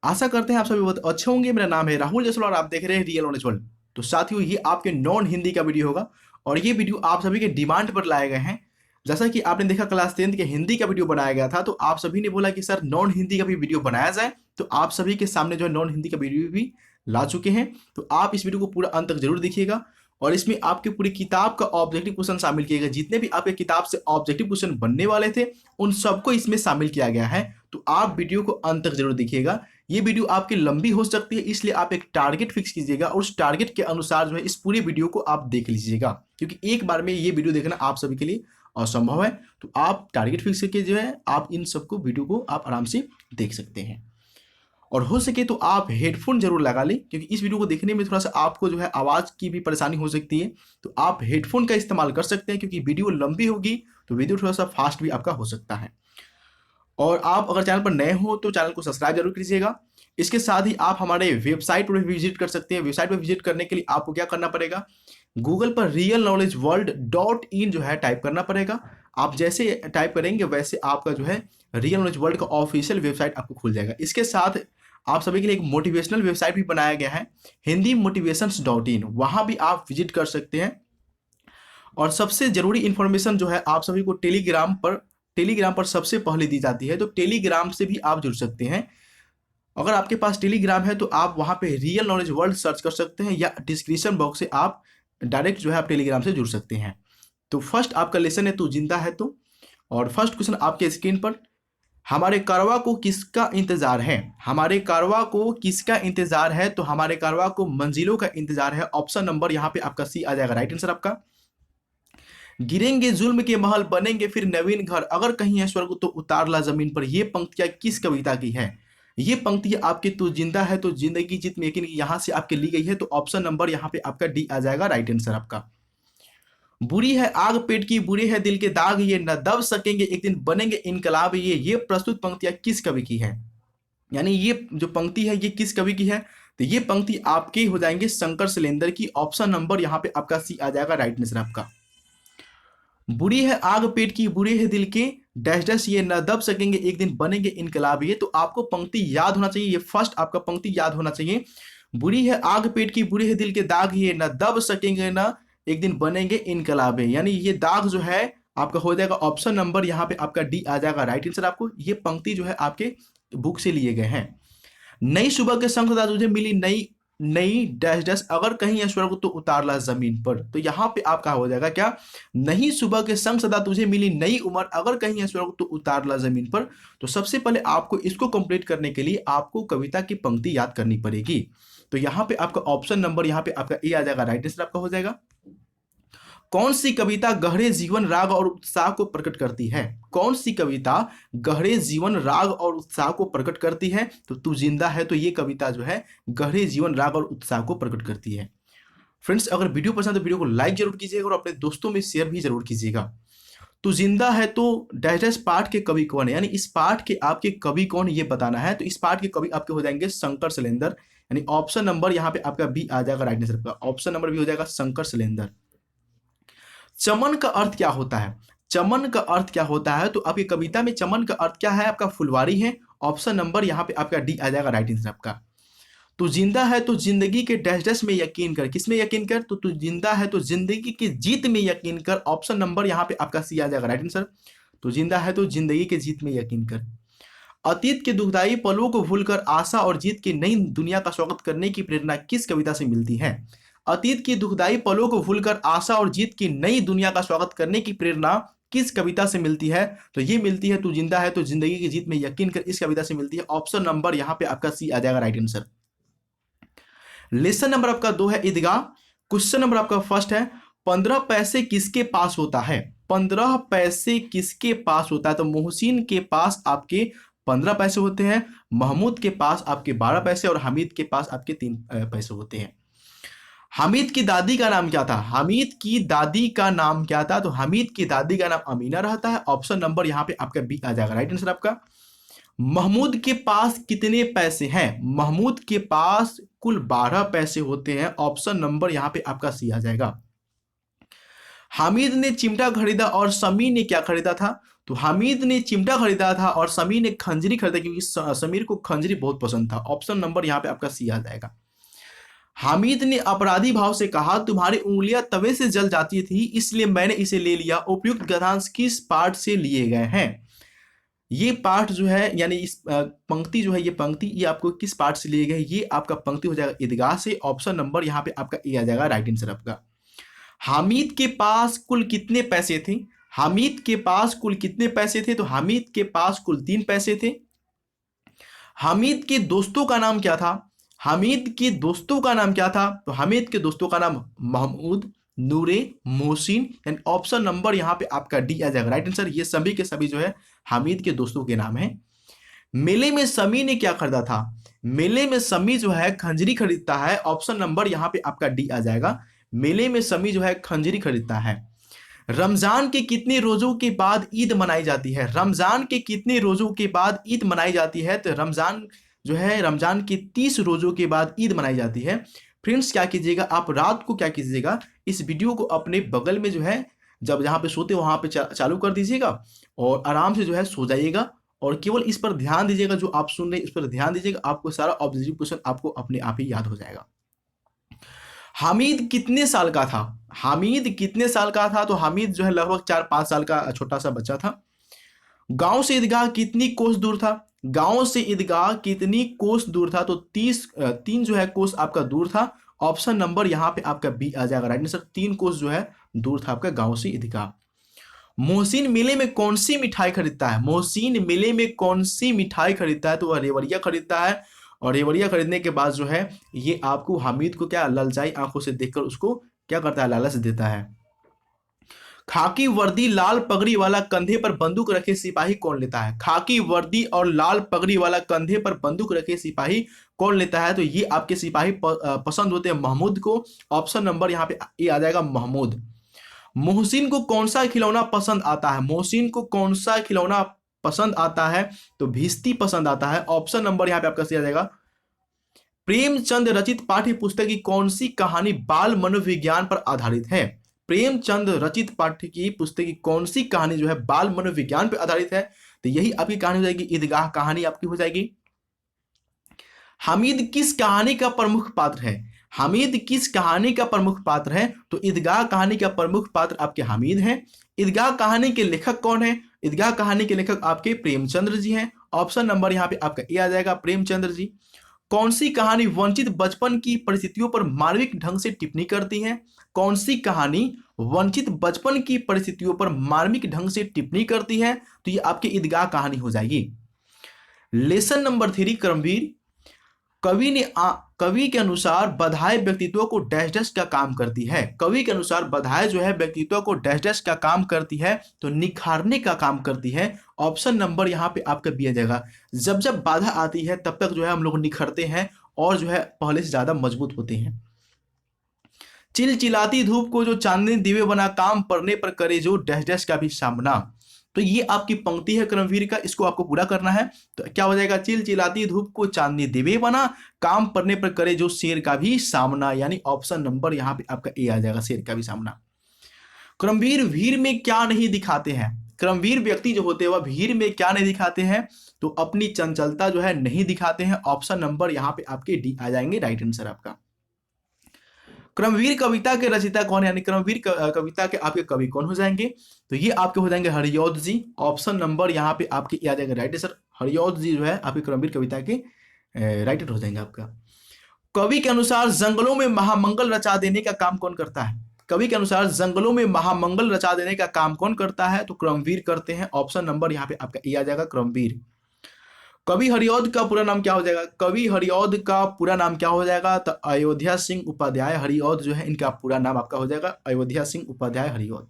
आशा करते हैं आप सभी बहुत अच्छे होंगे। मेरा नाम है राहुल जसवाल और आप देख रहे हैं रियल नॉलेज वर्ल्ड। तो साथियों, ये आपके नॉन हिंदी का वीडियो होगा और ये वीडियो आप सभी के डिमांड पर लाए गए हैं। जैसा कि आपने देखा क्लास 10th के हिंदी का वीडियो बनाया गया था, तो आप सभी ने बोला कि सर नॉन हिंदी का भी वीडियो बनाया जाए। तो आप सभी के सामने जो है नॉन हिंदी का वीडियो भी ला चुके हैं। तो आप इस वीडियो को पूरा अंत तक जरूर देखिएगा और इसमें आपके पूरी किताब का ऑब्जेक्टिव क्वेश्चन शामिल किए गए। जितने भी आपके किताब से ऑब्जेक्टिव क्वेश्चन बनने वाले थे उन सबको इसमें शामिल किया गया है। तो आप वीडियो को अंत तक जरूर देखिएगा। ये वीडियो आपकी लंबी हो सकती है, इसलिए आप एक टारगेट फिक्स कीजिएगा और उस टारगेट के अनुसार जो है इस पूरे वीडियो को आप देख लीजिएगा, क्योंकि एक बार में ये वीडियो देखना आप सभी के लिए असंभव है। तो आप टारगेट फिक्स करके जो है आप इन सबको वीडियो को आप आराम से देख सकते हैं। और हो सके तो आप हेडफोन जरूर लगा लें, क्योंकि इस वीडियो को देखने में थोड़ा सा आपको जो है आवाज़ की भी परेशानी हो सकती है। तो आप हेडफोन का इस्तेमाल कर सकते हैं, क्योंकि वीडियो लंबी होगी तो वीडियो थोड़ा सा फास्ट भी आपका हो सकता है। और आप अगर चैनल पर नए हो तो चैनल को सब्सक्राइब जरूर कीजिएगा। इसके साथ ही आप हमारे वेबसाइट पर भी विजिट कर सकते हैं। वेबसाइट पर विजिट करने के लिए आपको क्या करना पड़ेगा, गूगल पर realknowledgeworld.in जो है टाइप करना पड़ेगा। आप जैसे टाइप करेंगे वैसे आपका जो है रियल नॉलेज वर्ल्ड का ऑफिशियल वेबसाइट आपको खुल जाएगा। इसके साथ आप सभी के लिए एक मोटिवेशनल वेबसाइट भी बनाया गया है, हिंदी motivations.in, वहाँ भी आप विजिट कर सकते हैं। और सबसे जरूरी इंफॉर्मेशन जो है आप सभी को टेलीग्राम पर सबसे पहले दी जाती है। तो टेलीग्राम से भी आप जुड़ सकते हैं। अगर आपके पास टेलीग्राम है तो आप वहाँ पे रियल नॉलेज वर्ल्ड सर्च कर सकते हैं, या डिस्क्रिप्शन बॉक्स से आप डायरेक्ट जो है आप टेलीग्राम से जुड़ सकते हैं। तो फर्स्ट आपका लेसन है तू जिंदा है तो, और फर्स्ट क्वेश्चन आपके स्क्रीन पर, हमारे कारवा को किसका इंतजार है? हमारे कारवा को किसका इंतजार है? तो हमारे कारवा को मंजिलों का इंतजार है। ऑप्शन नंबर यहाँ पे आपका सी आ जाएगा राइट आंसर आपका। गिरेंगे जुल्म के महल बनेंगे फिर नवीन घर, अगर कहीं है स्वर्ग तो उतार ला जमीन पर। ये पंक्तियां किस कविता की है? ये पंक्तियां आपके तू जिंदा है तो जिंदगी जीत में यकीन यहां से आपके ली गई है। तो ऑप्शन नंबर यहाँ पे आपका डी आ जाएगा राइट आंसर आपका। बुरी है आग पेट की, बुरे है दिल के दाग, ये न दब सकेंगे एक दिन बनेंगे इनकलाब। ये प्रस्तुत पंक्तियां किस कवि की है? यानी ये जो पंक्ति है ये किस कवि की है? तो ये पंक्ति आपके हो जाएंगे शंकर सिलेंडर की। ऑप्शन नंबर यहाँ पे आपका सी आ जाएगा राइट आंसर आपका। बुरी है आग पेट की, बुरे है दिल के डैश डैश, ये न दब सकेंगे एक दिन बनेंगे इनकलाब। ये तो आपको पंक्ति याद होना चाहिए, ये फर्स्ट आपका पंक्ति याद होना चाहिए। बुरी है आग पेट की, बुरे है दिल के दाग, ये न दब सकेंगे न एक दिन बनेंगे इनकलाब। यानी ये दाग जो है आपका हो जाएगा ऑप्शन नंबर यहाँ पे आपका डी आ जाएगा राइट आंसर आपको। ये पंक्ति जो है आपके बुक से लिए गए हैं। नई सुबह के संग सदा तुझे मिली नई नई डैश डैश, अगर कहीं है स्वर्ग तो उतार ला जमीन पर। तो यहाँ पे आपका हो जाएगा क्या, नई सुबह के संग सदा तुझे मिली नई उम्र, अगर कहीं है स्वर्ग तो उतार ला जमीन पर। तो सबसे पहले आपको इसको कंप्लीट करने के लिए आपको कविता की पंक्ति याद करनी पड़ेगी। तो यहाँ पे आपका ऑप्शन नंबर यहाँ पे आपका ए आ जाएगा राइट आंसर आपका हो जाएगा। कौन सी कविता गहरे जीवन राग और उत्साह को प्रकट करती है? कौन सी कविता गहरे जीवन राग और उत्साह को प्रकट करती है? तो तू जिंदा है तो ये कविता जो है गहरे जीवन राग और उत्साह को प्रकट करती है। फ्रेंड्स, अगर वीडियो पसंद है तो वीडियो को लाइक जरूर कीजिएगा और अपने दोस्तों में शेयर भी जरूर कीजिएगा। तो जिंदा है तो डैश डैश पाठ के कवि कौन है? यानी इस पाठ के आपके कवि कौन ये बताना है। तो इस पाठ के कवि आपके हो जाएंगे शंकर सिलेंडर। यानी ऑप्शन नंबर यहाँ पे आपका बी आ जाएगा राइट आंसर का। ऑप्शन नंबर बी हो जाएगा शंकर सिलेंडर। चमन का अर्थ क्या होता है? चमन का अर्थ क्या होता है? तो आपकी कविता में चमन का अर्थ क्या है? आपका फुलवारी है। ऑप्शन नंबर यहाँ पे आपका डी आ जाएगा राइट आंसर आपका। तू जिंदा है तो जिंदगी के डैश डैश में यकीन कर, किसमें यकीन कर? तो तू जिंदा है तो जिंदगी की जीत में यकीन कर। ऑप्शन नंबर यहाँ पे आपका सी आ जाएगा राइट आंसर। तो जिंदा है तो जिंदगी के जीत में यकीन कर। अतीत के दुखदाई पलों को भूलकर आशा और जीत की नई दुनिया का स्वागत करने की प्रेरणा किस कविता से मिलती है? अतीत की दुखदाई पलों को भूलकर आशा और जीत की नई दुनिया का स्वागत करने की प्रेरणा किस कविता से मिलती है? तो ये मिलती है तू जिंदा है तो जिंदगी की जीत में यकीन कर, इस कविता से मिलती है। ऑप्शन नंबर यहाँ पे आपका सी आ जाएगा राइट आंसर। लेसन नंबर आपका 2 है ईदगाह। क्वेश्चन नंबर आपका फर्स्ट है, 15 पैसे किसके पास होता है? 15 पैसे किसके पास होता है? तो मोहसिन के पास आपके 15 पैसे होते हैं, महमूद के पास आपके 12 पैसे और हमीद के पास आपके 3 पैसे होते हैं। हामिद की दादी का नाम क्या था? हामिद की दादी का नाम क्या था? तो हामिद की दादी का नाम अमीना रहता है। ऑप्शन नंबर यहाँ पे आपका बी आ जाएगा राइट आंसर आपका। महमूद के पास कितने पैसे हैं? महमूद के पास कुल 12 पैसे होते हैं। ऑप्शन नंबर यहाँ पे आपका सी आ जाएगा। हामिद ने चिमटा खरीदा और समी ने क्या खरीदा था? तो हामिद ने चिमटा खरीदा था और समीर ने खंजरी खरीदा, क्योंकि समीर को खंजरी बहुत पसंद था। ऑप्शन नंबर यहाँ पे आपका सी आ जाएगा। हामिद ने अपराधी भाव से कहा, तुम्हारी उंगलियां तवे से जल जाती थी इसलिए मैंने इसे ले लिया। उपयुक्त गद्यांश किस पाठ से लिए गए हैं? ये पाठ जो है, यानी इस पंक्ति जो है, ये पंक्ति ये आपको किस पाठ से लिए गए? ये आपका पंक्ति हो जाएगा ईदगाह से। ऑप्शन नंबर यहाँ पे आपका ए आ जाएगा राइट आंसर आपका। हामिद के पास कुल कितने पैसे थे? हामिद के पास कुल कितने पैसे थे? तो हामिद के पास कुल 3 पैसे थे। हामिद के दोस्तों का नाम क्या था? हामिद के दोस्तों का नाम क्या था? तो हामिद के दोस्तों का नाम महमूद, नूरे, मोहसिन, एंड ऑप्शन नंबर यहाँ पे आपका डी आ जाएगा राइट आंसर। ये सभी के सभी जो है हामिद के दोस्तों के नाम हैं। मेले में समी ने क्या खरीदा था? मेले में समी जो है खंजरी खरीदता है। ऑप्शन नंबर यहाँ पे आपका डी आ जाएगा। मेले में समी जो है खंजरी खरीदता है। रमजान के कितने रोजों के बाद ईद मनाई जाती है? रमजान के कितने रोजों के बाद ईद मनाई जाती है? तो रमजान जो है, रमजान के 30 रोजों के बाद ईद मनाई जाती है। फ्रेंड्स क्या कीजिएगा, आप रात को क्या कीजिएगा, इस वीडियो को अपने बगल में जो है, जब जहाँ पे सोते वहां पे चालू कर दीजिएगा और आराम से जो है सो जाइएगा और केवल इस पर ध्यान दीजिएगा, जो आप सुन रहे हैं इस पर ध्यान दीजिएगा, आपको सारा ऑब्जेक्टिव क्वेश्चन आपको अपने आप ही याद हो जाएगा। हामिद कितने साल का था? हामिद कितने साल का था? तो हामिद जो है लगभग 4-5 साल का छोटा सा बच्चा था। गांव से ईदगाह कितनी कोस दूर था? गांव से ईदगाह कितनी कोस दूर था? तो 3 जो है कोस आपका दूर था। ऑप्शन नंबर यहाँ पे आपका बी आ जाएगा राइट आंसर। 3 कोस जो है दूर था आपका गांव से ईदगाह। मोहसिन मेले में कौन सी मिठाई खरीदता है? मोहसिन मेले में कौन सी मिठाई खरीदता है? तो वह रेवड़िया खरीदता है। और रेवड़िया खरीदने के बाद जो है ये आपको हामिद को क्या ललचाई आंखों से देखकर उसको क्या करता है, लालच देता है। खाकी वर्दी लाल पगड़ी वाला कंधे पर बंदूक रखे सिपाही कौन लेता है? खाकी वर्दी और लाल पगड़ी वाला कंधे पर बंदूक रखे सिपाही कौन लेता है? तो ये आपके सिपाही पसंद होते हैं महमूद को। ऑप्शन नंबर यहाँ पे ये आ जाएगा महमूद। मोहसिन को कौन सा खिलौना पसंद आता है? मोहसिन को कौन सा खिलौना पसंद आता है? तो भिस्ती पसंद आता है। ऑप्शन नंबर यहाँ पे आपका सही आ जाएगा। प्रेमचंद रचित पाठ्य पुस्तक की कौन सी कहानी बाल मनोविज्ञान पर आधारित है? प्रेमचंद रचित पाठ्य की पुस्तक की कौन सी कहानी जो है बाल मनोविज्ञान पर आधारित है? तो यही आपकी कहानी हो जाएगी ईदगाह कहानी आपकी हो जाएगी। हामिद किस कहानी का प्रमुख पात्र है? हामिद किस कहानी का प्रमुख पात्र है? तो ईदगाह कहानी का प्रमुख पात्र आपके हामिद हैं। ईदगाह कहानी के लेखक कौन है? ईदगाह कहानी के लेखक आपके प्रेमचंद्र जी हैं। ऑप्शन नंबर यहाँ पे आपका ए आ जाएगा प्रेमचंद्र जी। कौन सी कहानी वंचित बचपन की परिस्थितियों पर मानविक ढंग से टिप्पणी करती है? कौन सी कहानी वंचित बचपन की परिस्थितियों पर मार्मिक ढंग से टिप्पणी करती है? तो ये आपकी ईदगाह कहानी हो जाएगी। लेसन नंबर 3 क्रमवीर। कवि के अनुसार बधाई व्यक्तित्व को डैश डैश का काम करती है। कवि के अनुसार बधाई जो है व्यक्तित्व को डैश डैश का काम करती है, तो निखारने का काम करती है। ऑप्शन नंबर यहाँ पे आपका बी आ जाएगा। जब जब बाधा आती है तब तक जो है हम लोग निखरते हैं और जो है पहले से ज्यादा मजबूत होते हैं। चिलचिलाती धूप को जो चांदनी दिवे बना, काम पड़ने पर करे जो डैश डैश का भी सामना। तो ये आपकी पंक्ति है क्रमवीर का, इसको आपको पूरा करना है। तो क्या हो जाएगा, चिलचिलाती धूप को चांदनी दिवे बना, काम पड़ने पर करे जो शेर का भी सामना। यानी ऑप्शन नंबर यहाँ पे आपका ए आ जाएगा, शेर का भी सामना। क्रमवीर भीड़ में क्या नहीं दिखाते हैं? क्रमवीर व्यक्ति जो होते हैं वह भीड़ में क्या नहीं दिखाते हैं? तो अपनी चंचलता जो है नहीं दिखाते हैं। ऑप्शन नंबर यहाँ पे आपके डी आ जाएंगे राइट आंसर आपका। क्रमवीर कविता के रचयिता कौन है? यानी क्रमवीर कविता के आपके कवि कौन हो जाएंगे? तो ये आपके हो जाएंगे हरिऔध जी। ऑप्शन नंबर यहाँ पे आपके आ जाएगा राइट आंसर। हरिऔध जी जो है आपके क्रमवीर कविता के राइटर हो जाएंगे आपका। कवि के अनुसार जंगलों में महामंगल रचा देने का काम कौन करता है? कवि के अनुसार जंगलों में महामंगल रचा देने का काम कौन करता है? तो क्रमवीर करते हैं। ऑप्शन नंबर यहाँ पे आपका ए आ जाएगा क्रमवीर। कवि हरिऔध का पूरा नाम क्या हो जाएगा? कवि हरिऔध का पूरा नाम क्या हो जाएगा? तो अयोध्या सिंह उपाध्याय हरिऔध जो है इनका पूरा नाम आपका हो जाएगा अयोध्या सिंह उपाध्याय हरिऔध।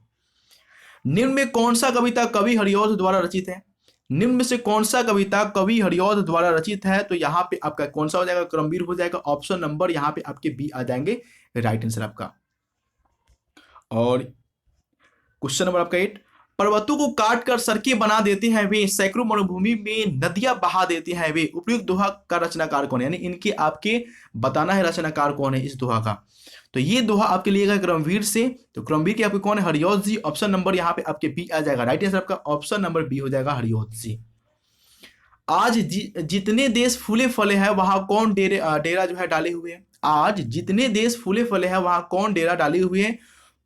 निम्न में कौन सा कविता कवि हरिऔध द्वारा रचित है? निम्न में से कौन सा कविता कवि हरिऔध द्वारा रचित है? तो यहाँ पे आपका कौन सा हो जाएगा? क्रमवीर हो जाएगा। ऑप्शन नंबर यहाँ पे आपके बी आ जाएंगे राइट आंसर आपका। और क्वेश्चन नंबर आपका 8, पर्वतों को काट कर सड़कें बना देते हैं वे, सैकड़ों मरुभूमि में नदियां बहा देते हैं वे। उपयुक्त दोहा का रचनाकार कौन है, यानी इनके आपके बताना है रचनाकार कौन है इस दोहा का। तो ये दोहा आपके लिए गया क्रमवीर से। तो क्रमवीर के आपके कौन है, हरिऔध जी। ऑप्शन नंबर यहाँ पे आपके बी आ जाएगा। राइट आंसर आपका ऑप्शन नंबर बी हो जाएगा, हरिऔध जी। आज जितने देश फूले फले हैं वहां कौन डेरा जो है डाले हुए हैं। आज जितने देश फूले फले हैं वहां कौन डेरा डाले हुए हैं।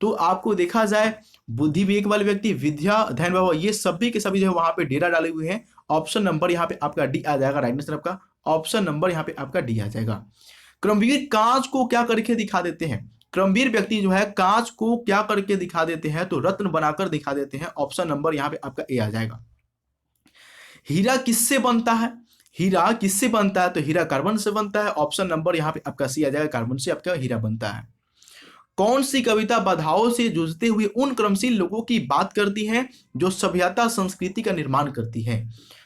तो आपको देखा जाए बुद्धि विवेक वाले व्यक्ति, विद्या धैर्य भाव, ये सभी के सभी जो है वहां पे डेरा डाले हुए हैं। ऑप्शन नंबर यहाँ पे आपका डी आ जाएगा। राइट आंसर आपका ऑप्शन नंबर यहाँ पे आपका डी आ जाएगा। क्रमवीर कांच को क्या करके दिखा देते हैं। क्रमवीर व्यक्ति जो है कांच को क्या करके दिखा देते हैं, तो रत्न बनाकर दिखा देते हैं। ऑप्शन नंबर यहाँ पे आपका ए आ जाएगा। हीरा किससे बनता है, हीरा किससे बनता है, तो हीरा कार्बन से बनता है। ऑप्शन नंबर यहाँ पे आपका सी आ जाएगा, कार्बन से आपका हीरा बनता है। कौन सी कविता बाधाओं से जूझते हुए उन क्रमशील लोगों की बात करती है जो सभ्यता संस्कृति का निर्माण करती है।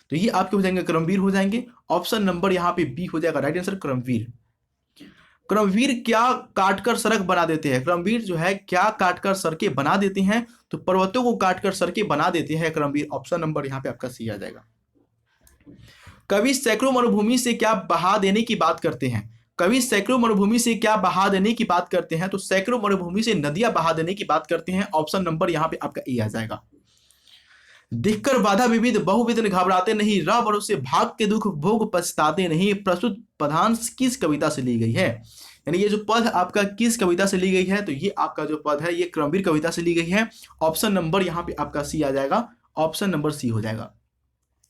तो ये आपके हो जाएंगे क्रमवीर हो जाएंगे। ऑप्शन नंबर यहाँ पे बी हो जाएगा। राइट आंसर क्रमवीर। क्रमवीर क्या काटकर सड़क बना देते हैं। क्रमवीर जो है क्या काटकर सड़कें बना देते हैं, तो पर्वतों को काटकर सड़कें बना देते हैं क्रमवीर। ऑप्शन नंबर यहाँ पे आपका सी आ जाएगा। कवि सैकड़ों मरुभूमि से क्या बहा देने की बात करते हैं। कवि सैकड़ों मरुभूमि से क्या बहा देने की बात करते हैं, तो सैकड़ों मरुभूमि से नदियां बहा देने की बात करते हैं। ऑप्शन नंबर यहाँ पे आपका ए आ जाएगा। देखकर बाधा विविध बहुविध घबराते नहीं, रह भरोसे भाग के दुख भोग पछताते नहीं। प्रस्तुत पदांश किस कविता से ली गई है, यानी ये जो पद आपका किस कविता से ली गई है, तो ये आपका जो पद है ये क्रमवीर कविता से ली गई है। ऑप्शन नंबर यहाँ पे आपका सी आ जाएगा। ऑप्शन नंबर सी हो जाएगा।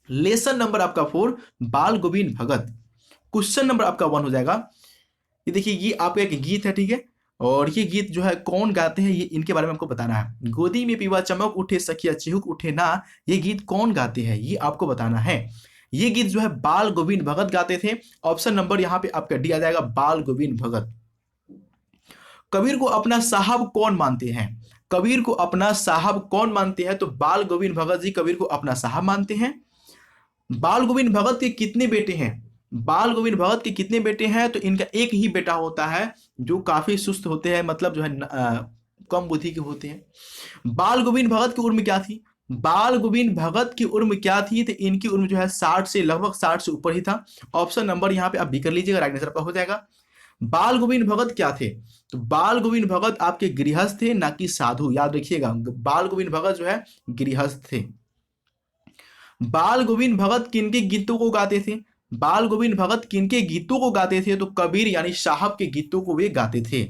लेसन नंबर आपका 4 बाल गोविंद भगत। क्वेश्चन नंबर आपका 1 हो जाएगा। ये देखिए ये आपका एक गीत है, ठीक है, और ये गीत जो है कौन गाते हैं ये इनके बारे में आपको बताना है। गोदी में पीवा चमक उठे सखिया चिहुक उठे ना, ये गीत कौन गाते हैं ये आपको बताना है। ये गीत जो है बाल गोविंद भगत गाते थे। ऑप्शन नंबर यहाँ पे आपका डी आ जाएगा, बाल गोविंद भगत। कबीर को अपना साहब कौन मानते हैं। कबीर को अपना साहब कौन मानते हैं, तो बाल गोविंद भगत जी कबीर को अपना साहब मानते हैं। बाल गोविंद भगत के कितने बेटे हैं। बाल गोविंद भगत के कितने बेटे हैं, तो इनका एक ही बेटा होता है जो काफी सुस्त होते हैं, मतलब जो है कम बुद्धि के होते हैं। बाल गोविंद भगत की उम्र क्या थी। बाल गोविंद भगत की उम्र क्या थी, तो इनकी उम्र जो है 60 से लगभग 60 से ऊपर ही था। ऑप्शन नंबर यहाँ पे आप भी कर लीजिएगा, राइट आंसर आपका हो जाएगा। बाल गोविंद भगत क्या थे, तो बाल गोविंद भगत आपके गृहस्थ थे ना कि साधु, याद रखिएगा। बाल गोविंद भगत जो है गृहस्थ थे। बाल गोविंद भगत किनके गीतों को गाते थे। बाल गोविंद भगत किनके गीतों को गाते थे, तो कबीर यानी साहब के गीतों को वे गाते थे।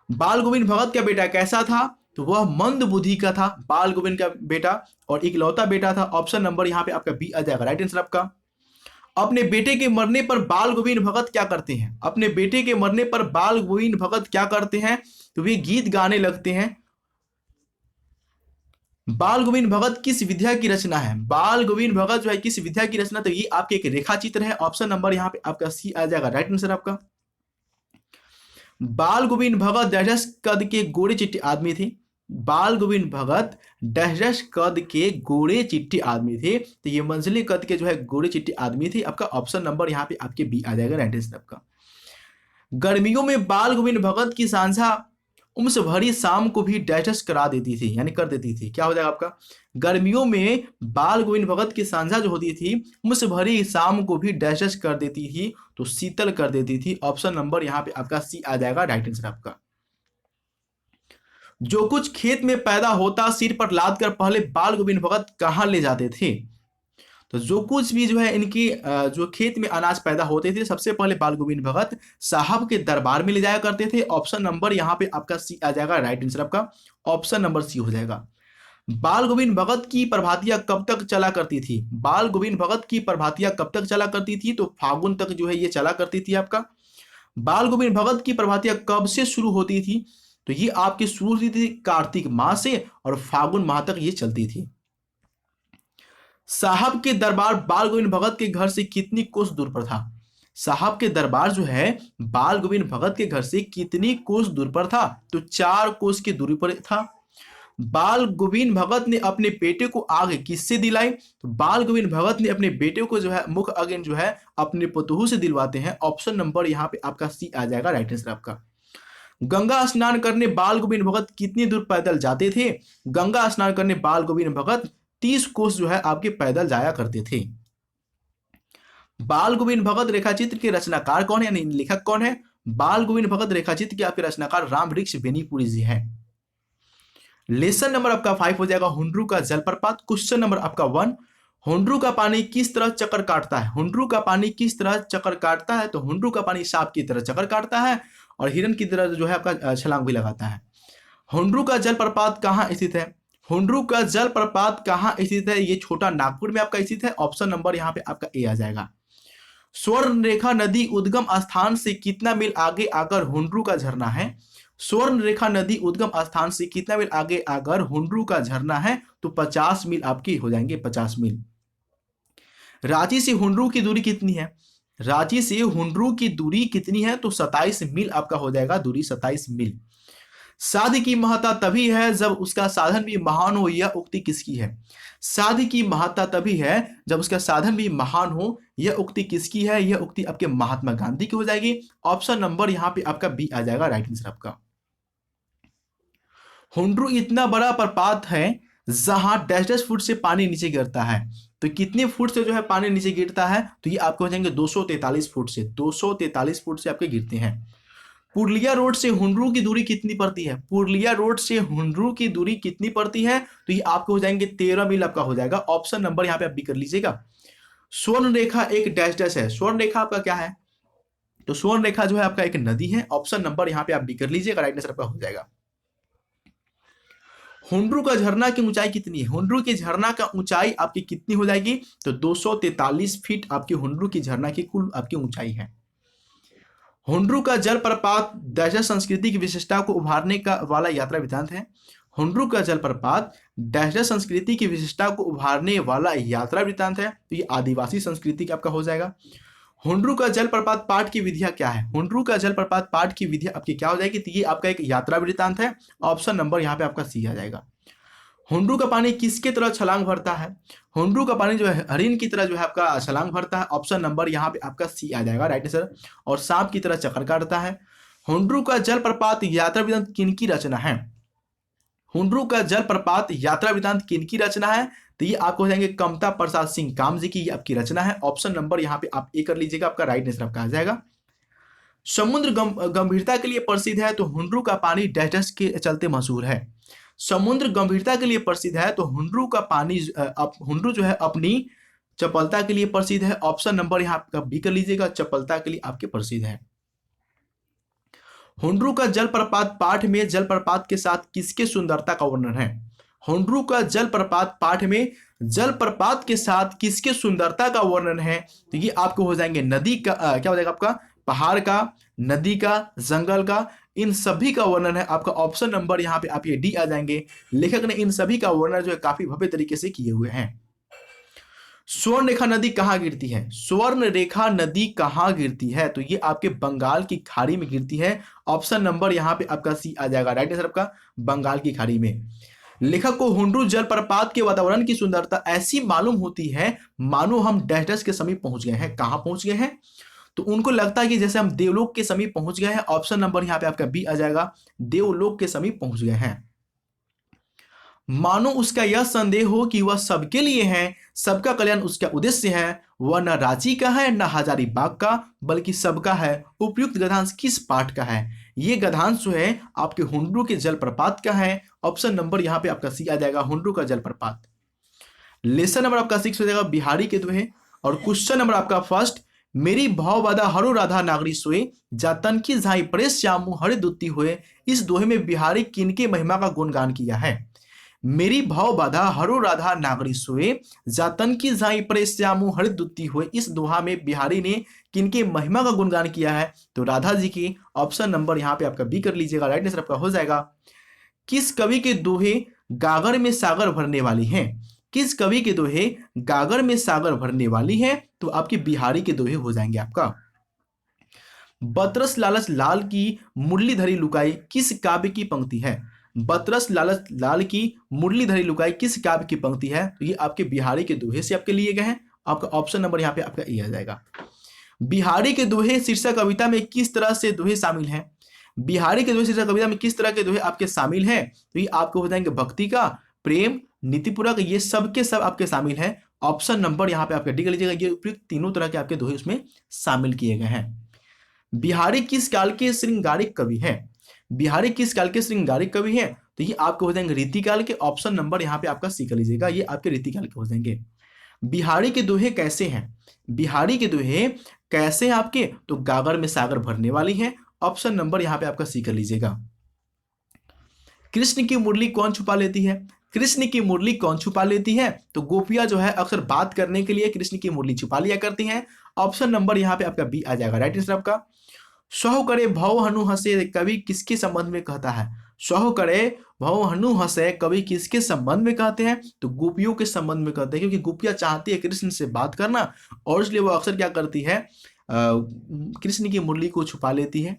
बाल गोविंद भगत का बेटा कैसा था, तो वह मंद बुद्धि का था। बाल गोविंद का बेटा और इकलौता बेटा था। ऑप्शन नंबर यहाँ पे आपका बी आ जाएगा, राइट आंसर आपका। अपने बेटे के मरने पर बाल गोविंद भगत क्या करते हैं। अपने बेटे के मरने पर बाल गोविंद भगत क्या करते हैं, तो वे गीत गाने लगते हैं। बाल गोविंद भगत किस विद्या की रचना है। बाल गोविंद भगत जो है किस विद्या की रचना, तो ये आपके एक रेखा चित्र है। ऑप्शन नंबर यहाँ पे आपका सी आ जाएगा, राइट आंसर आपका। बाल गोविंद भगत डहरस कद के गोरे चिट्टे आदमी थे। बाल गोविंद भगत डहरस कद के गोरे चिट्टे आदमी थे, तो ये मंझले कद के जो है गोरे चिट्टे आदमी थे। आपका ऑप्शन नंबर यहाँ पे आपके बी आ जाएगा, राइट आंसर आपका। गर्मियों में बाल गोविंद भगत की सांझा उम्स भरी शाम को भी डाइजेस्ट करा देती थी, यानी कर देती थी। क्या हो जाएगा आपका, गर्मियों में बाल गोविंद भगत की सांझा जो होती थी उम्स भरी शाम को भी डाइजेस्ट कर देती थी, तो शीतल कर देती थी। ऑप्शन नंबर यहाँ पे आपका सी आ जाएगा, राइट आंसर आपका। जो कुछ खेत में पैदा होता सिर पर लाद कर पहले बाल गोविंद भगत कहाँ ले जाते थे, तो जो कुछ भी जो है इनकी जो खेत में अनाज पैदा होते थे सबसे पहले बाल गोविंद भगत साहब के दरबार में ले जाया करते थे। ऑप्शन नंबर यहाँ पे आपका सी आ जाएगा, राइट आंसर आपका ऑप्शन नंबर सी हो जाएगा। बाल गोविंद भगत की प्रभातियां कब तक चला करती थी। बाल गोविंद भगत की प्रभातियां कब तक चला करती थी, तो फागुन तक जो है ये चला करती थी आपका। बाल गोविंद भगत की प्रभातियां कब से शुरू होती थी, तो ये आपकी शुरू होती थी कार्तिक माह से और फागुन माह तक ये चलती थी। साहब के दरबार बाल गोविंद भगत के घर से कितनी कोस दूर पर था। साहब के दरबार जो है बाल गोविंद भगत के घर से कितनी कोस दूर पर था, तो 4 कोस की दूरी पर था। बाल गोविंद भगत ने अपने बेटे को आग किससे दिलाई, तो बाल गोविंद भगत ने अपने बेटे को जो है मुख अग्नि जो है अपने पुतहू से दिलवाते हैं। ऑप्शन नंबर यहाँ पे आपका सी आ जाएगा, राइट आंसर आपका। गंगा स्नान करने बाल गोविंद भगत कितनी दूर पैदल जाते थे? गंगा स्नान करने बाल गोविंद भगत 30 कोस जो है आपके पैदल जाया करते थे। बाल गोविंद भगत रेखाचित्र के रचनाकार कौन है, यानी लेखक कौन है? बाल गोविंद भगत रेखाचित्र के आपके रचनाकार रामवृक्ष बेनीपुरी जी हैं। लेसन नंबर आपका 5 हो जाएगा हुंड्रू का जलप्रपात। क्वेश्चन नंबर आपका 1, हुंड्रू का पानी किस तरह चक्कर काटता है? हुंड्रू का पानी किस तरह चक्कर काटता है? तो हुंड्रू का पानी सांप की तरह चक्कर काटता है और हिरन की तरह जो है आपका छलांग भी लगाता है। हुंड्रू का जलप्रपात कहाँ स्थित है? हुंड्रू का जलप्रपात कहाँ स्थित है? ये छोटा नागपुर में आपका स्थित है। ऑप्शन नंबर यहाँ पे आपका ए आ जाएगा। स्वर्ण रेखा नदी उद्गम स्थान से कितना मील आगे आकर हुंड्रू का झरना है? स्वर्ण रेखा नदी उद्गम स्थान से कितना मील आगे आकर हुंड्रू का झरना है? तो 50 मील आपकी हो जाएंगे, 50 मील। रांची से हुंड्रू की दूरी कितनी है? रांची से हुंड्रू की दूरी कितनी है? तो 27 मील आपका हो जाएगा दूरी, 27 मील। साध की महत्ता तभी है जब उसका साधन भी महान हो, यह उक्ति किसकी है? साध की महत्ता तभी है जब उसका साधन भी महान हो, यह उक्ति किसकी है? यह उक्ति आपके महात्मा गांधी की हो जाएगी। ऑप्शन नंबर यहाँ पे आपका बी आ जाएगा, राइट आंसर आपका। हुंड्रू इतना बड़ा प्रपात है जहां डैश डैश फुट से पानी नीचे गिरता है। तो कितने फुट से जो है पानी नीचे गिरता है? तो ये आपको हो जाएंगे 243 फुट से, 243 फुट से आपके गिरते हैं। पुरलिया रोड से हुंड्रू की दूरी कितनी पड़ती है? पुरलिया रोड से हुंड्रू की दूरी कितनी पड़ती है? तो ये आपको हो जाएंगे 13 मील आपका हो जाएगा। ऑप्शन नंबर यहाँ पे आप भी कर लीजिएगा। स्वर्ण रेखा एक डैश डैश है। स्वर्ण रेखा आपका क्या है? तो स्वर्ण रेखा जो है आपका एक नदी है। ऑप्शन नंबर यहाँ पे आप भी कर लीजिएगा, राइट आंसर आपका हो जाएगा। हुंड्रू का झरना की ऊंचाई कितनी है? हुंड्रू के झरना का ऊंचाई आपकी कितनी हो जाएगी? तो 243 फीट आपकी हुंड्रू की झरना की कुल आपकी ऊंचाई है। हुंड्रू का जलप्रपात डैश संस्कृति की विशेषता को उभारने का वाला यात्रा वृत्तांत है। हुंड्रू का जलप्रपात डैश संस्कृति की विशेषता को उभारने वाला यात्रा वृत्तांत है। तो ये आदिवासी संस्कृति का आपका हो जाएगा। हुंड्रू का जलप्रपात पाठ की विधियां क्या है? हुंड्रू का जलप्रपात पाठ की विधियां आपकी क्या हो जाएगी? तो ये आपका एक यात्रा वृत्तांत है। ऑप्शन नंबर यहाँ पे आपका सी आ जाएगा। हुंड्रू का पानी किसके तरह छलांग भरता है? हुंड्रू का पानी जो है हरिन की तरह जो है आपका छलांग भरता है। ऑप्शन नंबर यहाँ पे आपका सी आ जाएगा, राइट आंसर। और सांप की तरह चक्कर काटता है। हुंड्रू का जलप्रपात यात्रा वृत्तांत किनकी रचना है? हुंड्रू का जलप्रपात यात्रा वृत्तांत किनकी रचना है? तो ये आपको हो जाएंगे कमता प्रसाद सिंह काम जी की ये आपकी रचना है। ऑप्शन नंबर यहाँ पे आप ए कर लीजिएगा, आपका राइट आंसर आपका आ जाएगा। समुद्र गंभीरता के लिए प्रसिद्ध है तो हुंड्रू का पानी डैश डैश के चलते मशहूर है। समुद्र गंभीरता के लिए प्रसिद्ध है तो हुंड्रू का पानी हुंड्रू जो है अपनी चपलता के लिए प्रसिद्ध है। ऑप्शन नंबर यहाँ आपका बी कर लीजिएगा, चपलता के लिए आपके प्रसिद्ध है। हुंड्रू का जलप्रपात पाठ में जलप्रपात के साथ किसके सुंदरता का वर्णन है? हुंड्रू का जलप्रपात पाठ में जलप्रपात के साथ किसके सुंदरता का वर्णन है? तो ये आपको हो जाएंगे नदी का क्या हो जाएगा आपका? पहाड़ का, नदी का, जंगल का, इन सभी का वर्णन है आपका। ऑप्शन नंबर यहाँ पे आप ये डी आ जाएंगे। लेखक ने इन सभी का वर्णन जो है काफी भव्य तरीके से किए हुए हैं। स्वर्ण रेखा नदी कहाँ गिरती है? स्वर्ण रेखा नदी कहाँ गिरती है? तो ये आपके बंगाल की खाड़ी में गिरती है। ऑप्शन नंबर यहाँ पे आपका सी आ जाएगा, राइट आंसर आपका बंगाल की खाड़ी में। लेखक को हुंड्रू जलप्रपात के वातावरण की सुंदरता ऐसी मालूम होती है मानो हम डैश डैश के समीप पहुंच गए हैं। कहां पहुंच गए हैं? तो उनको लगता है कि जैसे हम देवलोक के समीप पहुंच गए हैं। ऑप्शन नंबर यहाँ पे आपका बी आ जाएगा, देवलोक के समीप पहुंच गए हैं। मानो उसका यह संदेह हो कि वह सबके लिए है, सबका कल्याण उसका उद्देश्य है, वह न रांची का है न हजारीबाग का बल्कि सबका है। उपयुक्त गद्यांश किस पाठ का है? ये गद्यांश जो है आपके हुंड्रू के जलप्रपात का है। ऑप्शन नंबर यहाँ पे आपका सी आ जाएगा, हुंड्रू का जलप्रपात। लेसन नंबर आपका 6 हो जाएगा बिहारी के दोहे। और क्वेश्चन नंबर आपका फर्स्ट, मेरी भाव बाधा हरो राधा नागरी सोए जा तन की झाई प्रेस श्यामू हरे दुत्ती हुए। इस दोहे में बिहारी किनके महिमा का गुणगान किया है? मेरी भाव बाधा हरो राधा नागरी सोए जातन की झाई प्रेस श्यामू हरि दुत्ती हुए। इस दोहा में बिहारी ने किनके महिमा का गुणगान किया है? तो राधा जी की। ऑप्शन नंबर यहाँ पे आपका बी कर लीजिएगा, राइट आंसर आपका हो जाएगा। किस कवि के दोहे गागर में सागर भरने वाली हैं? किस कवि के दोहे गागर में सागर भरने वाली है? तो आपकी बिहारी के दोहे हो जाएंगे आपका। बतरस लालच लाल की मुरलीधरी लुकाई किस काव्य की पंक्ति है? बतरस लालच लाल की मुरलीधरी लुकाई किस काव्य की पंक्ति है? तो ये आपके बिहारी के दोहे से आपके लिए गए हैं। आपका ऑप्शन नंबर यहाँ पे आपका ए आ जाएगा। बिहारी के दोहे शीर्षक कविता में किस तरह से दोहे शामिल हैं? बिहारी के दोहे शीर्षक कविता में किस तरह के दोहे आपके शामिल हैं? तो ये आपको हो जाएंगे भक्ति का, प्रेम, नीतिपूरक, ये सब के सब आपके शामिल हैं। ऑप्शन नंबर यहाँ पे आपका डी कर लीजिएगा। ये उपयुक्त तीनों तरह के आपके दोहे उसमें शामिल किए गए हैं। बिहारी किस काल के श्रृंगारिक कवि हैं? बिहारी किस काल के श्रृंगारिक कवि हैं? तो ये आपको हो जाएंगे रीतिकाल के। ऑप्शन नंबर यहाँ पे आपका सी कर लीजिएगा, ये आपके रीतिकाल के हो जाएंगे। बिहारी के दोहे कैसे हैं? बिहारी के दोहे कैसे हैं आपके? तो गागर में सागर भरने वाली हैं। ऑप्शन नंबर यहाँ पे आपका सी कर लीजिएगा। कृष्ण की मुरली कौन छुपा लेती है? कृष्ण की मुरली कौन छुपा लेती है? तो गोपियां जो है अक्सर बात करने के लिए कृष्ण की मुरली छुपा लिया करती हैं। ऑप्शन नंबर यहाँ पे आपका बी आ जाएगा राइट आंसर आपका। सौ करे भव हनु हंसे कवि किसके संबंध में कहता है? सौ करे भव हनु हंसे कवि किसके संबंध में कहते हैं? तो गोपियों के संबंध में कहते हैं, क्योंकि गोपियां चाहती है कृष्ण से बात करना और इसलिए वो अक्सर क्या करती है, कृष्ण की मुरली को छुपा लेती है।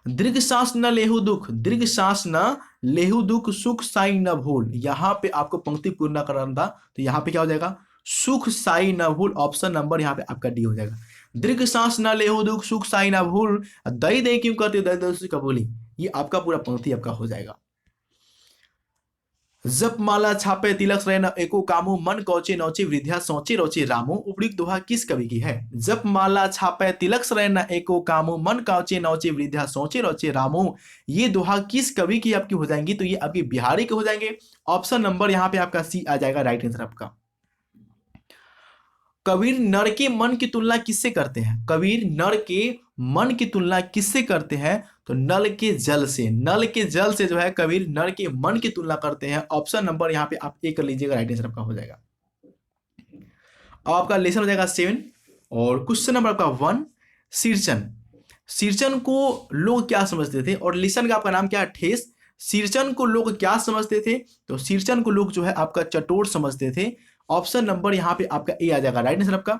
दीर्घ सांस न लेहु दुख, दीर्घ सांस न लेहु दुख, सुख साई न भूल। यहां पे आपको पंक्ति पूर्ण करना था, तो यहां पे क्या हो जाएगा? सुख साई न भूल। ऑप्शन नंबर यहाँ पे आपका डी हो जाएगा। दीर्घ सांस न लेहु दुख, सुख साई न भूल, दई दई क्यों करते दई दई से कबूली। ये आपका पूरा पंक्ति आपका हो जाएगा। जप माला छापे तिलक श्रेय न एको कामो, मन कौचे नौचे वृद्धा सोचे रोचे रामो। उपयुक्त दोहा किस कवि की है? जप माला छापे तिलक श्रेय न एको कामो, मन कौचे नौचे वृद्धा सोचे रोचे रामो। ये दोहा किस कवि की आपकी हो जाएंगी? तो ये आपकी बिहारी के हो जाएंगे। ऑप्शन नंबर यहाँ पे आपका सी आ जाएगा राइट आंसर आपका। कबीर नर के मन की तुलना किससे करते हैं? कबीर नर के मन की तुलना किससे करते हैं? तो नल के जल से। नल के जल से जो है कबीर नर के मन की तुलना करते हैं। ऑप्शन नंबर यहाँ पे आप ए कर लीजिएगा राइट आंसर आपका हो जाएगा। अब आपका लेसन हो जाएगा 7 और क्वेश्चन नंबर आपका 1 शीर्षण। शीर्षण को लोग क्या समझते थे? और लिसन का आपका नाम क्या है? ठेस। शीर्षण को लोग क्या समझते थे? तो शीर्षण को लोग जो है आपका चटोर समझते थे। ऑप्शन नंबर यहाँ पे आपका ए आ जाएगा राइट आंसर आपका।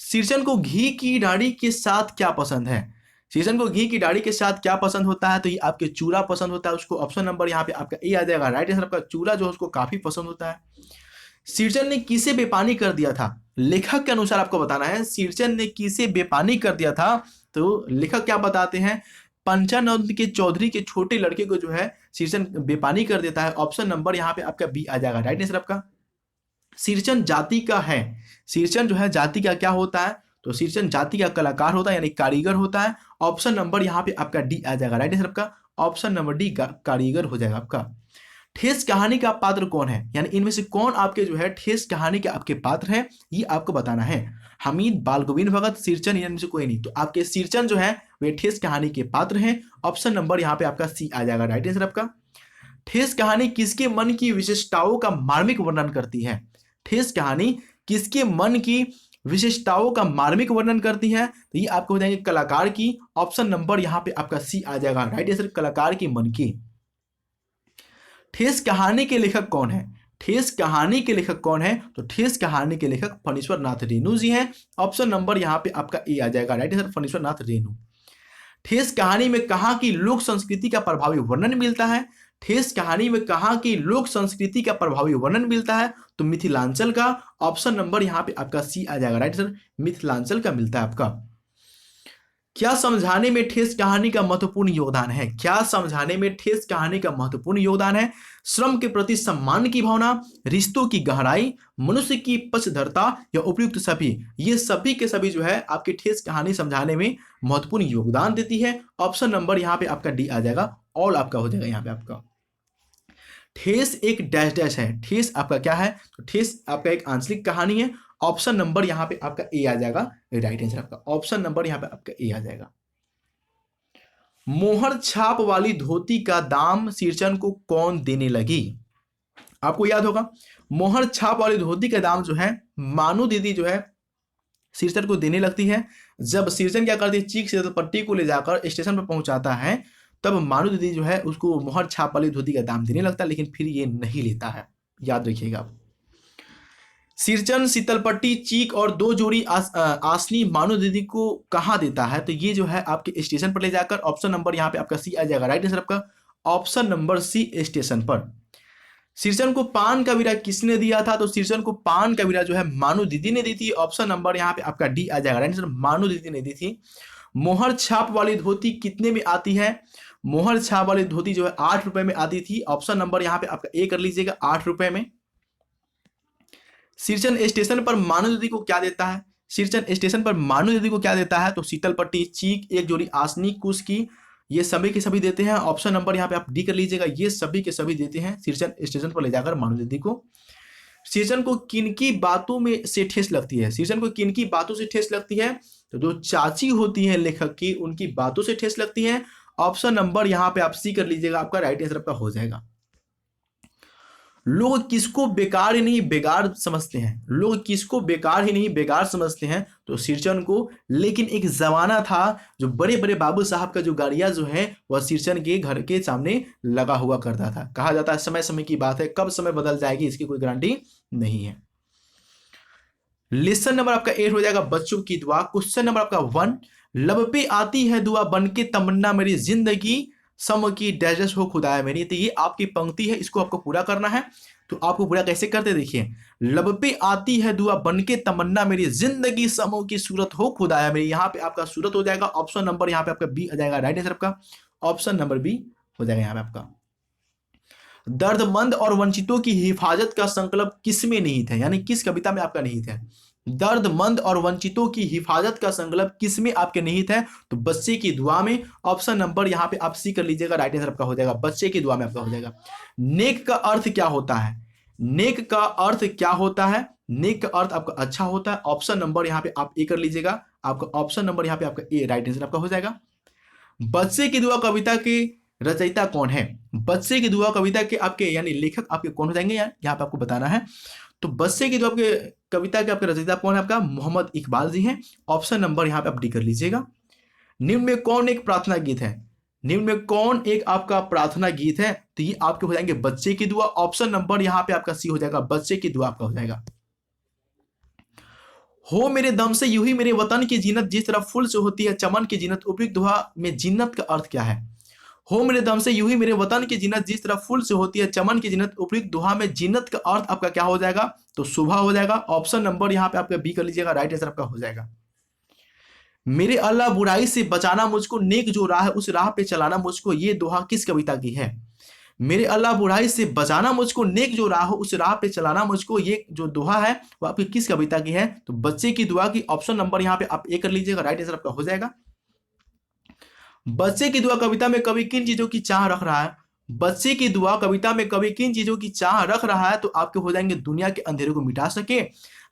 शीर्षण को घी की डाढ़ी के साथ क्या पसंद है? शीर्षण को घी की डाढ़ी के साथ क्या पसंद होता है? तो ये आपके चूरा पसंद होता है उसको। ऑप्शन नंबर यहाँ पे आपका ए आ जाएगा राइट आंसर आपका। चूरा जो है उसको काफी पसंद होता है। शीर्षण ने किसे बेपानी कर दिया था? लेखक के अनुसार आपको बताना है शीर्षण ने किसे बेपानी कर दिया था। तो लेखक क्या बताते हैं? पंचानंद के चौधरी के छोटे लड़के को जो है शीर्षण बेपानी कर देता है। ऑप्शन नंबर यहाँ पे आपका बी आ जाएगा राइट आंसर आपका। शीर्षण जाति का है। शीर्षण जो है जाति का क्या होता है? तो शीर्षण जाति का कलाकार होता है यानी कारीगर होता है। ऑप्शन नंबर यहाँ पे आपका डी आ जाएगा राइट आंसर आपका। ऑप्शन नंबर डी कारीगर हो जाएगा आपका। ठेस कहानी का पात्र कौन है? यानी इनमें से कौन आपके जो है ठेस कहानी के आपके पात्र हैं, ये आपको बताना है। हमीद, बाल गोविंद भगत, शीर्षण, इनमें से कोई नहीं। तो आपके शीर्षण जो है वे ठेस कहानी के पात्र हैं। ऑप्शन नंबर यहाँ पे आपका सी आ जाएगा राइट आंसर आपका। ठेस कहानी किसके मन की विशेषताओं का मार्मिक वर्णन करती है? ठेस कहानी किसके मन की विशेषताओं का मार्मिक वर्णन करती है? तो ये आपको हो जाएंगे कलाकार की। ऑप्शन नंबर यहाँ पे आपका सी आ जाएगा राइट आंसर, कलाकार की मन की। ठेस कहानी के लेखक कौन है? ठेस कहानी के लेखक कौन है? तो ठेस कहानी के लेखक फणीश्वर नाथ रेणु जी हैं। ऑप्शन नंबर यहाँ पे आपका ए आ जाएगा राइट आंसर, फणीश्वर नाथ रेणु। ठेस कहानी में कहाँ की लोक संस्कृति का प्रभावी वर्णन मिलता है? ठेस कहानी में कहाँ की लोक संस्कृति का प्रभावी वर्णन मिलता है? तो मिथिलांचल का। ऑप्शन नंबर यहाँ पे आपका सी आ जाएगा राइट आंसर, मिथिलांचल का मिलता है आपका। क्या समझाने में ठेस कहानी का महत्वपूर्ण योगदान है? क्या समझाने में ठेस कहानी का महत्वपूर्ण योगदान है? श्रम के प्रति सम्मान की भावना, रिश्तों की गहराई, मनुष्य की पक्षधरता या उपयुक्त सभी। ये सभी के सभी जो है आपकी ठेस कहानी समझाने में महत्वपूर्ण योगदान देती है। ऑप्शन नंबर यहाँ पे आपका डी आ जाएगा, ऑल आपका हो जाएगा यहाँ पे आपका। ठेस एक डैश डैश है। ठेस आपका क्या है? तो ठेस आपका एक आंचलिक कहानी है। ऑप्शन नंबर यहाँ पे आपका ए आ जाएगा राइट आंसर आपका। ऑप्शन नंबर यहाँ पे आपका ए आ जाएगा। मोहर छाप वाली धोती का दाम शीर्षण को कौन देने लगी? आपको याद होगा मोहर छाप वाली धोती का दाम जो है मानू दीदी जो है शीर्षण को देने लगती है। जब शीर्षण क्या करती है, चीख से पट्टी को ले जाकर स्टेशन पर पहुंचाता है, तब मानू दीदी जो है उसको मोहर छाप वाली धोती का दाम देने लगता है, लेकिन फिर ये नहीं लेता है। याद रखिएगा आप। शीर्षण, शीतलपट्टी, चीक और 2 जोड़ी आसनी मानू दीदी को कहाँ देता है? तो ये जो है आपके स्टेशन पर ले जाकर। ऑप्शन नंबर यहाँ पे आपका सी आ जाएगा राइट आंसर आपका। ऑप्शन नंबर सी स्टेशन पर। शीर्षण को पान का विरा किसने दिया था? तो शीर्षण को पान का विरा जो है मानू दीदी ने दी थी। ऑप्शन नंबर यहाँ पे आपका डी आ जाएगा राइट आंसर, मानू दीदी ने दी थी। मोहर छाप वाली धोती कितने में आती है? मोहर छाप वाली धोती जो है 8 रुपए में आती थी। ऑप्शन नंबर यहाँ पे आपका ए कर लीजिएगा, 8 रुपए में। सिरचन स्टेशन पर मानव दीदी को क्या देता है? सिरचन स्टेशन पर मानव दीदी को क्या देता है? तो शीतल पट्टी, चीक, एक जोड़ी आसनी, कुश की, ये सभी के सभी देते हैं। ऑप्शन नंबर यहाँ पे आप डी कर लीजिएगा, ये सभी के सभी देते हैं सिरचन स्टेशन पर ले जाकर मानव दीदी को। सिरचन को किनकी बातों में से ठेस लगती है? सिरचन को किनकी बातों से ठेस लगती है? तो जो चाची होती है लेखक की, उनकी बातों से ठेस लगती है। ऑप्शन नंबर यहाँ पे आप सी कर लीजिएगा, आपका राइट आंसर आपका हो जाएगा। लोग किसको बेकार ही नहीं बेगार समझते हैं? लोग किसको बेकार ही नहीं बेगार समझते हैं? तो सिरचन को। लेकिन एक जमाना था जो बड़े बड़े बाबू साहब का जो गाड़िया जो है वह सिरचन के घर के सामने लगा हुआ करता था। कहा जाता है समय समय की बात है, कब समय बदल जाएगी इसकी कोई गारंटी नहीं है। लेसन नंबर आपका 8 हो जाएगा बच्चों की दुआ। क्वेश्चन नंबर आपका 1, लब पे आती है दुआ बन के तमन्ना मेरी जिंदगी सम की डैजस हो खुदाया मेरी। तो ये आपकी पंक्ति है, इसको आपको पूरा करना है। तो आपको पूरा कैसे करते देखिए, लब पे आती है दुआ बन के तमन्ना मेरी जिंदगी समो की सूरत हो खुदाया मेरी। यहाँ पे आपका सूरत हो जाएगा। ऑप्शन नंबर यहाँ पे आपका बी आ जाएगा, राइट आंसर आपका ऑप्शन नंबर बी हो जाएगा यहाँ पे आपका। दर्दमंद और वंचितों की हिफाजत का संकल्प किसमें निहित है? यानी किस कविता में आपका निहित है? दर्दमंद और वंचितों की हिफाजत का संकल्प किसमें आपके निहित है? तो बच्चे की दुआ में। ऑप्शन नंबर यहाँ पे आप सी कर लीजिएगा, राइट आंसर आपका हो जाएगा, बच्चे की दुआ में आपका हो जाएगा। नेक का अर्थ क्या होता है? नेक का अर्थ क्या होता है? नेक का अर्थ आपका अच्छा होता है। ऑप्शन नंबर यहाँ पे आप ए कर लीजिएगा, आपका ऑप्शन नंबर यहाँ पे आपका ए राइट आंसर आपका हो जाएगा। बच्चे की दुआ कविता के रचयिता कौन है? बच्चे की दुआ कविता के आपके यानी लेखक आपके कौन हो जाएंगे यहाँ पे आपको बताना है। तो बच्चे की दुआ आपके कविता के आपके रचयिता कौन है? आपका मोहम्मद इकबाल जी हैं। ऑप्शन नंबर यहाँ पे आप डी कर लीजिएगा। निम्न में कौन एक प्रार्थना गीत है? निम्न में कौन एक आपका प्रार्थना गीत है? तो ये आपके हो जाएंगे बच्चे की दुआ। ऑप्शन नंबर यहाँ पे आपका सी हो जाएगा, बच्चे की दुआ आपका हो जाएगा। हो मेरे दम से यूं ही मेरे वतन की जीनत जिस तरह फूल से होती है चमन की जीनत, उपयुक्त दोहा में जीनत का अर्थ क्या है? हो मेरे दम से यूं ही मेरे वतन की जीनत जिस तरह फूल से होती है चमन की जीनत, उपयुक्त दोहा में जीनत का अर्थ आपका क्या हो जाएगा? तो सुबह हो जाएगा। ऑप्शन नंबर यहाँ पे आपका बी कर लीजिएगा, राइट आंसर आपका हो जाएगा। मेरे अल्लाह बुराई से बचाना मुझको, नेक जो राह है उस राह पे चलाना मुझको, ये दोहा किस कविता की है? मेरे अल्लाह बुराई से बचाना मुझको, नेक जो राह हो उस राह पे चलाना मुझको, ये जो दोहा है वो आपकी किस कविता की है? तो बच्चे की दुआ की। ऑप्शन नंबर यहाँ पे आप ए कर लीजिएगा, राइट आंसर आपका हो जाएगा। बच्चे की दुआ कविता में कवि किन चीजों की चाह रख रहा है? बच्चे की दुआ कविता में कवि किन चीजों की चाह रख रहा है? तो आपके हो जाएंगे दुनिया के अंधेरों को मिटा सके,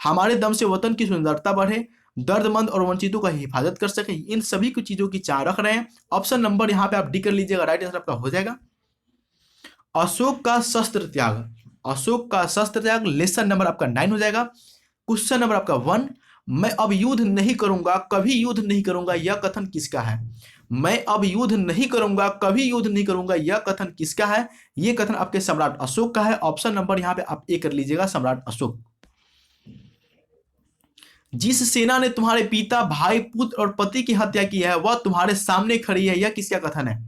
हमारे दम से वतन की सुंदरता बढ़े, दर्दमंद और वंचितों का हिफाजत कर सके, इन सभी की चीजों की चाह रख रहे हैं। ऑप्शन नंबर यहाँ पे आप डी कर लीजिएगा, राइट आंसर आपका हो जाएगा। अशोक का शस्त्र त्याग, अशोक का शस्त्र त्याग लेसन नंबर आपका 9 हो जाएगा। क्वेश्चन नंबर आपका 1, मैं अब युद्ध नहीं करूंगा कभी युद्ध नहीं करूंगा, यह कथन किसका है? मैं अब युद्ध नहीं करूंगा कभी युद्ध नहीं करूंगा, यह कथन किसका है? यह कथन आपके सम्राट अशोक का है। ऑप्शन नंबर यहां पे आप ए कर लीजिएगा, सम्राट अशोक। जिस सेना ने तुम्हारे पिता भाई पुत्र और पति की हत्या की है वह तुम्हारे सामने खड़ी है, यह किसका कथन है?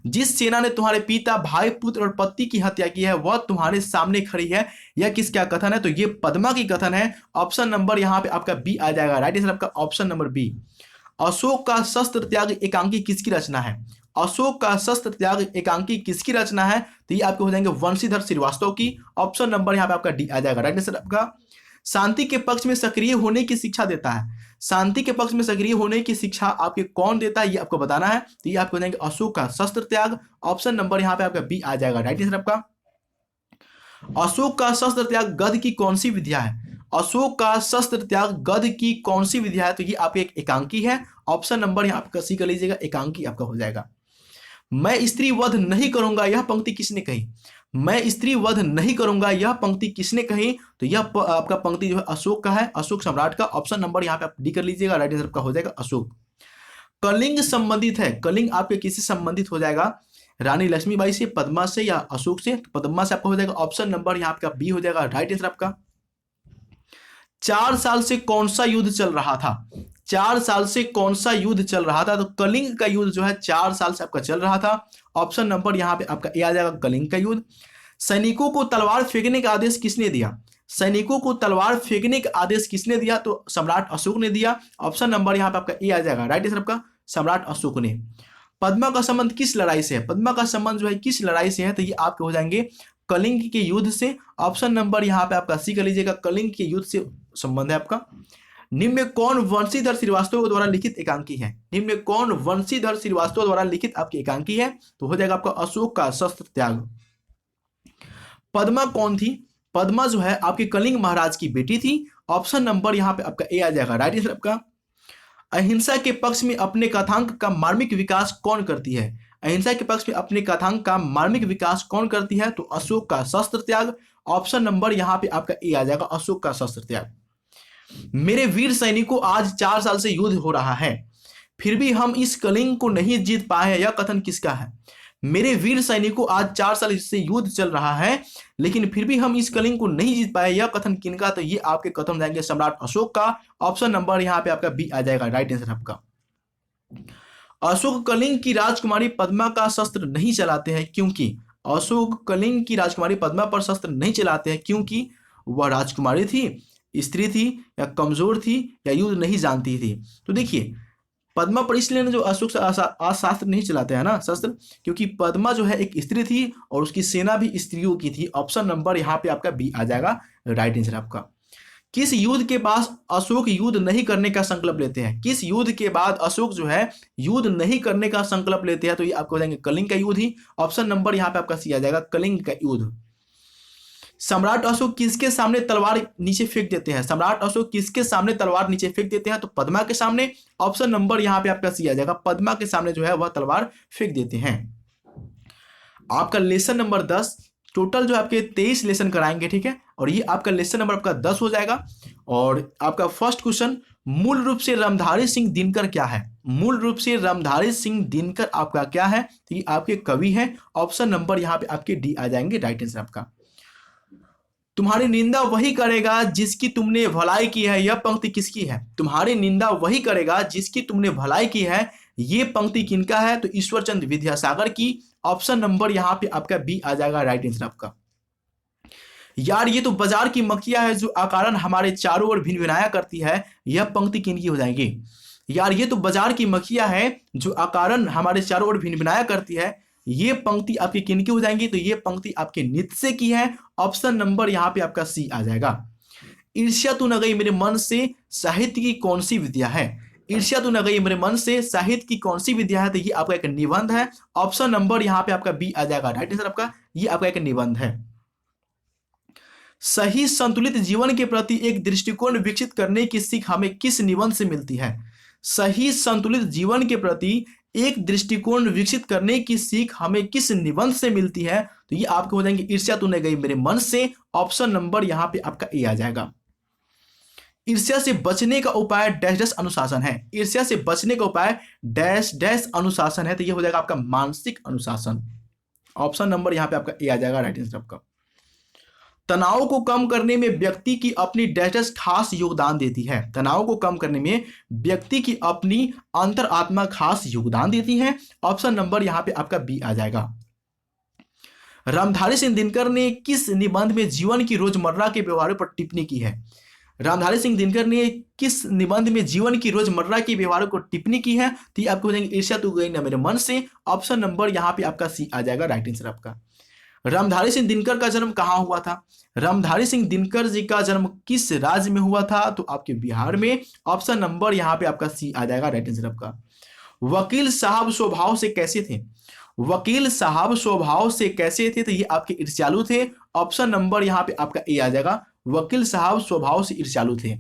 जिस सेना ने तुम्हारे पिता भाई पुत्र और पति की हत्या की है वह तुम्हारे सामने खड़ी है, यह किसका कथन है? तो ये पद्मा की कथन है। ऑप्शन नंबर यहाँ पे आपका बी आ जाएगा, राइट आंसर आपका ऑप्शन नंबर बी। अशोक का शस्त्र त्याग एकांकी किसकी रचना है? अशोक का शस्त्र त्याग एकांकी किसकी रचना है? तो ये आपके हो जाएंगे वंशीधर श्रीवास्तव की। ऑप्शन नंबर यहाँ पे आपका डी आ जाएगा, राइट आंसर आपका। शांति के पक्ष में सक्रिय होने की शिक्षा देता है, शांति के पक्ष में सक्रिय होने की शिक्षा आपके कौन देता है ये आपको बताना है। तो ये आपको देंगे अशोक का शस्त्र त्याग। ऑप्शन नंबर यहाँ पे आपका बी आ जाएगा, राइट आंसर आपका। अशोक का शस्त्र त्याग गद्य की कौन सी विद्या है? अशोक का शस्त्र त्याग गद्य की कौन सी विद्या है? तो ये आपकी एक एकांकी है। ऑप्शन नंबर यहाँ आपका सी कर लीजिएगा, एकांकी आपका हो जाएगा। मैं स्त्री वध नहीं करूंगा यह पंक्ति किसने कही? मैं स्त्री वध नहीं करूंगा यह पंक्ति किसने कही? तो यह आपका पंक्ति जो है अशोक का है, अशोक सम्राट का। ऑप्शन नंबर यहाँ पे आप डी कर लीजिएगा, राइट आंसर आपका हो जाएगा अशोक। कलिंग संबंधित है, कलिंग आपके किससे संबंधित हो जाएगा? रानी लक्ष्मीबाई से, पद्मा से या अशोक से? तो पद्मा से आपका हो जाएगा। ऑप्शन नंबर यहाँ आपका बी हो जाएगा, राइट आंसर आपका। 4 साल से कौन सा युद्ध चल रहा था? 4 साल से कौन सा युद्ध चल रहा था? तो कलिंग का युद्ध जो है 4 साल से आपका चल रहा था। ऑप्शन नंबर यहाँ पे आपका ए आ जाएगा, कलिंग का युद्ध। सैनिकों को तलवार फेंकने का आदेश किसने दिया? सैनिकों को तलवार फेंकने का आदेश किसने दिया? तो सम्राट अशोक ने दिया। ऑप्शन नंबर यहाँ पे आपका ए आ जाएगा, राइट आंसर आपका सम्राट अशोक ने। पद्मा का संबंध किस लड़ाई से है? पद्मा का संबंध जो है किस लड़ाई से है? तो ये आपके हो जाएंगे कलिंग के युद्ध से। ऑप्शन नंबर यहाँ पे आपका सी कर लीजिएगा, कलिंग के युद्ध से संबंध है आपका। निम्न में कौन वंशीधर श्रीवास्तव द्वारा लिखित एकांकी है? निम्न में कौन वंशीधर श्रीवास्तव द्वारा लिखित आपकी एकांकी है? तो हो जाएगा आपका अशोक का शस्त्र त्याग। पद्मा कौन थी? पद्मा जो है आपके कलिंग महाराज की बेटी थी। ऑप्शन नंबर यहाँ पे आपका ए आ जाएगा राइट आंसर आपका। अहिंसा के पक्ष में अपने कथांक का मार्मिक विकास कौन करती है? अहिंसा के पक्ष में अपने कथांक का मार्मिक विकास कौन करती है? तो अशोक का शस्त्र त्याग। ऑप्शन नंबर यहाँ पे आपका ए आ जाएगा, अशोक का शस्त्र त्याग। मेरे वीर सैनिकों, आज 4 साल से युद्ध हो रहा है, फिर भी हम इस कलिंग को नहीं जीत पाए हैं, यह कथन किसका है? मेरे वीर सैनिकों, आज 4 साल से युद्ध चल रहा है, लेकिन फिर भी हम इस कलिंग को नहीं जीत पाए, यह कथन किनका? तो ये आपके कथन जाएंगे सम्राट अशोक का। ऑप्शन नंबर यहाँ पे आपका बी आ जाएगा राइट आंसर आपका। अशोक कलिंग की राजकुमारी पद्मा का शस्त्र नहीं चलाते हैं क्योंकि? अशोक कलिंग की राजकुमारी पद्मा पर शस्त्र नहीं चलाते हैं क्योंकि वह राजकुमारी थी, स्त्री थी, या कमजोर थी, या युद्ध नहीं जानती थी। तो देखिए पद्मा पर इसलिए ना जो अशोक शास्त्र नहीं चलाते हैं ना शस्त्र, क्योंकि पद्मा जो है एक स्त्री थी और उसकी सेना भी स्त्रियों की थी। ऑप्शन नंबर यहाँ पे आपका बी आ जाएगा राइट आंसर आपका। किस युद्ध के बाद अशोक युद्ध नहीं करने का संकल्प लेते हैं? किस युद्ध के बाद अशोक जो है युद्ध नहीं करने का संकल्प लेते हैं? तो ये आपको हो जाएंगे कलिंग का युद्ध ही। ऑप्शन नंबर यहाँ पे आपका सी आ जाएगा, कलिंग का युद्ध। सम्राट अशोक किसके सामने तलवार नीचे फेंक देते हैं? सम्राट अशोक किसके सामने तलवार नीचे फेंक देते हैं? तो पद्मा के सामने। ऑप्शन नंबर यहाँ पे आपका सी आ जाएगा, पद्मा के सामने जो है वह तलवार फेंक देते हैं। आपका लेसन नंबर 10, टोटल जो आपके 23 लेसन कराएंगे, ठीक है, और ये आपका लेसन नंबर आपका 10 हो जाएगा। और आपका फर्स्ट क्वेश्चन, मूल रूप से रामधारी सिंह दिनकर क्या है? मूल रूप से रामधारी सिंह दिनकर आपका क्या है? तो ये आपके कवि हैं। ऑप्शन नंबर यहाँ पे आपके डी आ जाएंगे राइट आंसर आपका। तुम्हारी निंदा वही करेगा जिसकी तुमने भलाई की है, यह पंक्ति किसकी है? तुम्हारी निंदा वही करेगा जिसकी तुमने भलाई की है, ये पंक्ति किनका है? तो ईश्वरचंद्र विद्यासागर की। ऑप्शन नंबर यहाँ पे आपका बी आ जाएगा राइट आंसर आपका। यार ये तो बाजार की मक्खियां है जो अकारण हमारे चारों ओर भिनभिनाया करती है, यह पंक्ति किनकी हो जाएगी? यार ये तो बाजार की मक्खियां है जो अकारण हमारे चारों ओर भिनभिनाया करती है, ये पंक्ति आपकी किनकी हो जाएंगी? तो ये पंक्ति आपके नित्य की है। ऑप्शन नंबर यहाँ पे आपका सी आ जाएगा। ईर्ष्या तू न गई मेरे मन से साहित्य की कौन सी विद्या है? ईर्ष्या तू न गई मेरे मन से साहित्य की कौन सी विद्या है? तो ये आपका एक निबंध है। ऑप्शन नंबर यहाँ पे आपका बी आ जाएगा राइट आंसर आपका। ये आपका एक निबंध है। सही संतुलित जीवन के प्रति एक दृष्टिकोण विकसित करने की सीख हमें किस निबंध से मिलती है? सही संतुलित जीवन के प्रति एक दृष्टिकोण विकसित करने की सीख हमें किस निबंध से मिलती है? तो ये आपको हो जाएंगे ईर्ष्या तू न गई मेरे मन से। ऑप्शन नंबर यहाँ पे आपका ए आ जाएगा। ईर्ष्या से बचने का उपाय डैश डैश अनुशासन है। ईर्ष्या से बचने का उपाय डैश डैश अनुशासन है, तो ये हो जाएगा आपका मानसिक अनुशासन। ऑप्शन नंबर यहाँ पे आपका ए आ जाएगा राइट आंसर आपका। तनाव को कम करने में व्यक्ति की अपनी डैश खास योगदान देती है। तनाव को कम करने में व्यक्ति की अपनी अंतरात्मा खास योगदान देती है। ऑप्शन नंबर यहाँ पे आपका बी आ जाएगा। रामधारी सिंह दिनकर ने किस निबंध में जीवन की रोजमर्रा के व्यवहारों पर टिप्पणी की है? रामधारी सिंह दिनकर ने किस निबंध में जीवन की रोजमर्रा के व्यवहारों को टिप्पणी की है? तो आपको हो जाएंगे ईर्ष्या तू गई न मेरे मन से। ऑप्शन नंबर यहाँ पे आपका सी आ जाएगा राइट आंसर आपका। रामधारी सिंह दिनकर का जन्म कहाँ हुआ था? रामधारी सिंह दिनकर जी का जन्म किस राज्य में हुआ था? तो आपके बिहार में। ऑप्शन नंबर यहाँ पे आपका सी आ जाएगा राइट आंसर आपका। वकील साहब स्वभाव से कैसे थे? वकील साहब स्वभाव से कैसे थे? तो ये आपके ईर्ष्यालु थे। ऑप्शन नंबर यहाँ पे आपका ए आ जाएगा। वकील साहब स्वभाव से ईर्ष्यालु थे।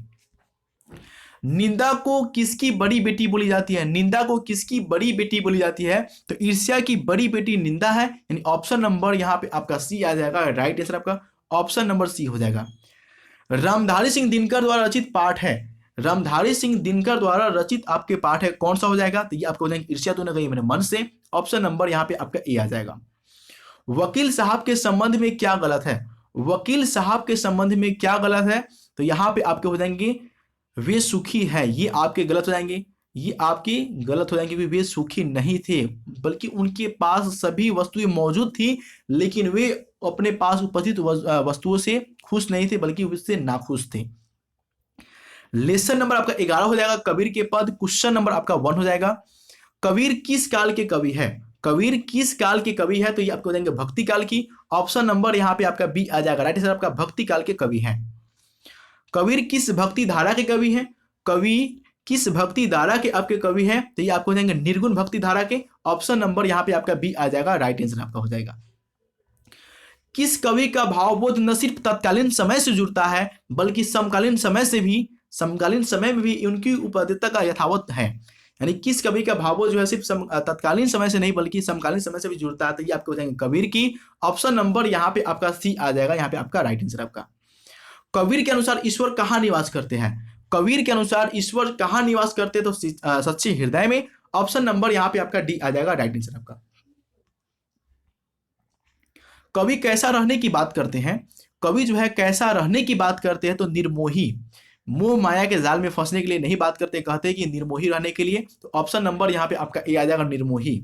निंदा को किसकी बड़ी बेटी बोली जाती है? निंदा को किसकी बड़ी बेटी बोली जाती है? तो ईर्ष्या की बड़ी बेटी निंदा है, यानी ऑप्शन नंबर यहाँ पे आपका सी आ जाएगा राइट आंसर आपका। ऑप्शन नंबर सी हो जाएगा। रामधारी सिंह दिनकर द्वारा रचित पाठ है। रामधारी सिंह दिनकर द्वारा रचित आपके पाठ है, कौन सा हो जाएगा? तो ये आपको हो जाएंगे ईर्ष्या तू न गई मेरे मन से। ऑप्शन नंबर यहाँ पे आपका ए आ जाएगा। वकील साहब के संबंध में क्या गलत है? वकील साहब के संबंध में क्या गलत है? तो यहाँ पे आपके हो जाएंगे वे सुखी है, ये आपके गलत हो जाएंगे। ये आपके गलत हो जाएंगे, वे सुखी नहीं थे, बल्कि उनके पास सभी वस्तुएं मौजूद थी, लेकिन वे अपने पास उपस्थित वस्तुओं से खुश नहीं थे, बल्कि उससे नाखुश थे। लेसन नंबर आपका 11 हो जाएगा। कबीर के पद। क्वेश्चन नंबर आपका 1 हो जाएगा। कबीर किस काल के कवि है? कबीर किस काल के कवि है? तो ये आपको देंगे भक्ति काल की। ऑप्शन नंबर यहाँ पे आपका बी आ जाएगा, राइट आंसर आपका भक्ति काल के कवि है। कबीर किस भक्ति धारा के कवि हैं? कवि किस भक्ति धारा के आपके कवि हैं? तो ये आपको देंगे निर्गुण भक्ति धारा के। ऑप्शन नंबर यहाँ पे आपका बी आ जाएगा, राइट आंसर आपका हो जाएगा। किस कवि का भावबोध न सिर्फ तत्कालीन समय से जुड़ता है बल्कि समकालीन समय में भी उनकी उपयोगिता का यथावत है? यानी किस कवि का भावबोध जो है सिर्फ तत्कालीन समय से नहीं बल्कि समकालीन समय से भी जुड़ता है? तो ये आपको बताएंगे कबीर की। ऑप्शन नंबर यहाँ पे आपका सी आ जाएगा, यहाँ पे आपका राइट आंसर आपका। कबीर के अनुसार ईश्वर कहाँ निवास करते हैं? कबीर के अनुसार ईश्वर कहाँ निवास करते हैं? तो सच्चे हृदय में। ऑप्शन नंबर यहाँ पे आपका डी आ जाएगा, राइट आंसर आपका। कवि कैसा रहने की बात करते हैं? कवि जो है कैसा रहने की बात करते हैं? तो निर्मोही, मोह माया के जाल में फंसने के लिए नहीं बात करते, कहते हैं कि निर्मोही रहने के लिए। तो ऑप्शन नंबर यहाँ पे आपका ए आ जाएगा, निर्मोही।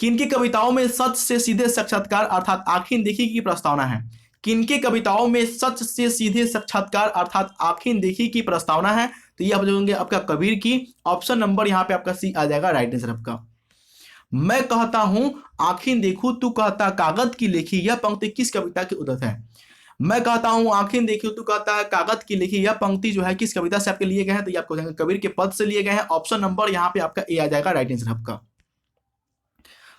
किनकी कविताओं में सच से सीधे साक्षात्कार अर्थात आंखें देखी की प्रस्तावना है? किनके कविताओं में सच से सीधे साक्षात्कार अर्थात आंखें देखी की प्रस्तावना है? तो ये आप जोड़ेंगे आपका कबीर की। ऑप्शन नंबर यहाँ पे आपका सी आ जाएगा, राइट आंसर आपका। मैं कहता हूं आंखें देखूं तू कहता कागज की लिखी, यह पंक्ति किस कविता की उद्धत है? मैं कहता हूं आंखें देखूं तू कहता है कागज की लिखी, यह पंक्ति जो है किस कविता से आपके लिए गए हैं? तो ये आपको कबीर के पद से लिए गए हैं। ऑप्शन नंबर यहाँ पे आपका ए आ जाएगा, राइट आंसर आपका।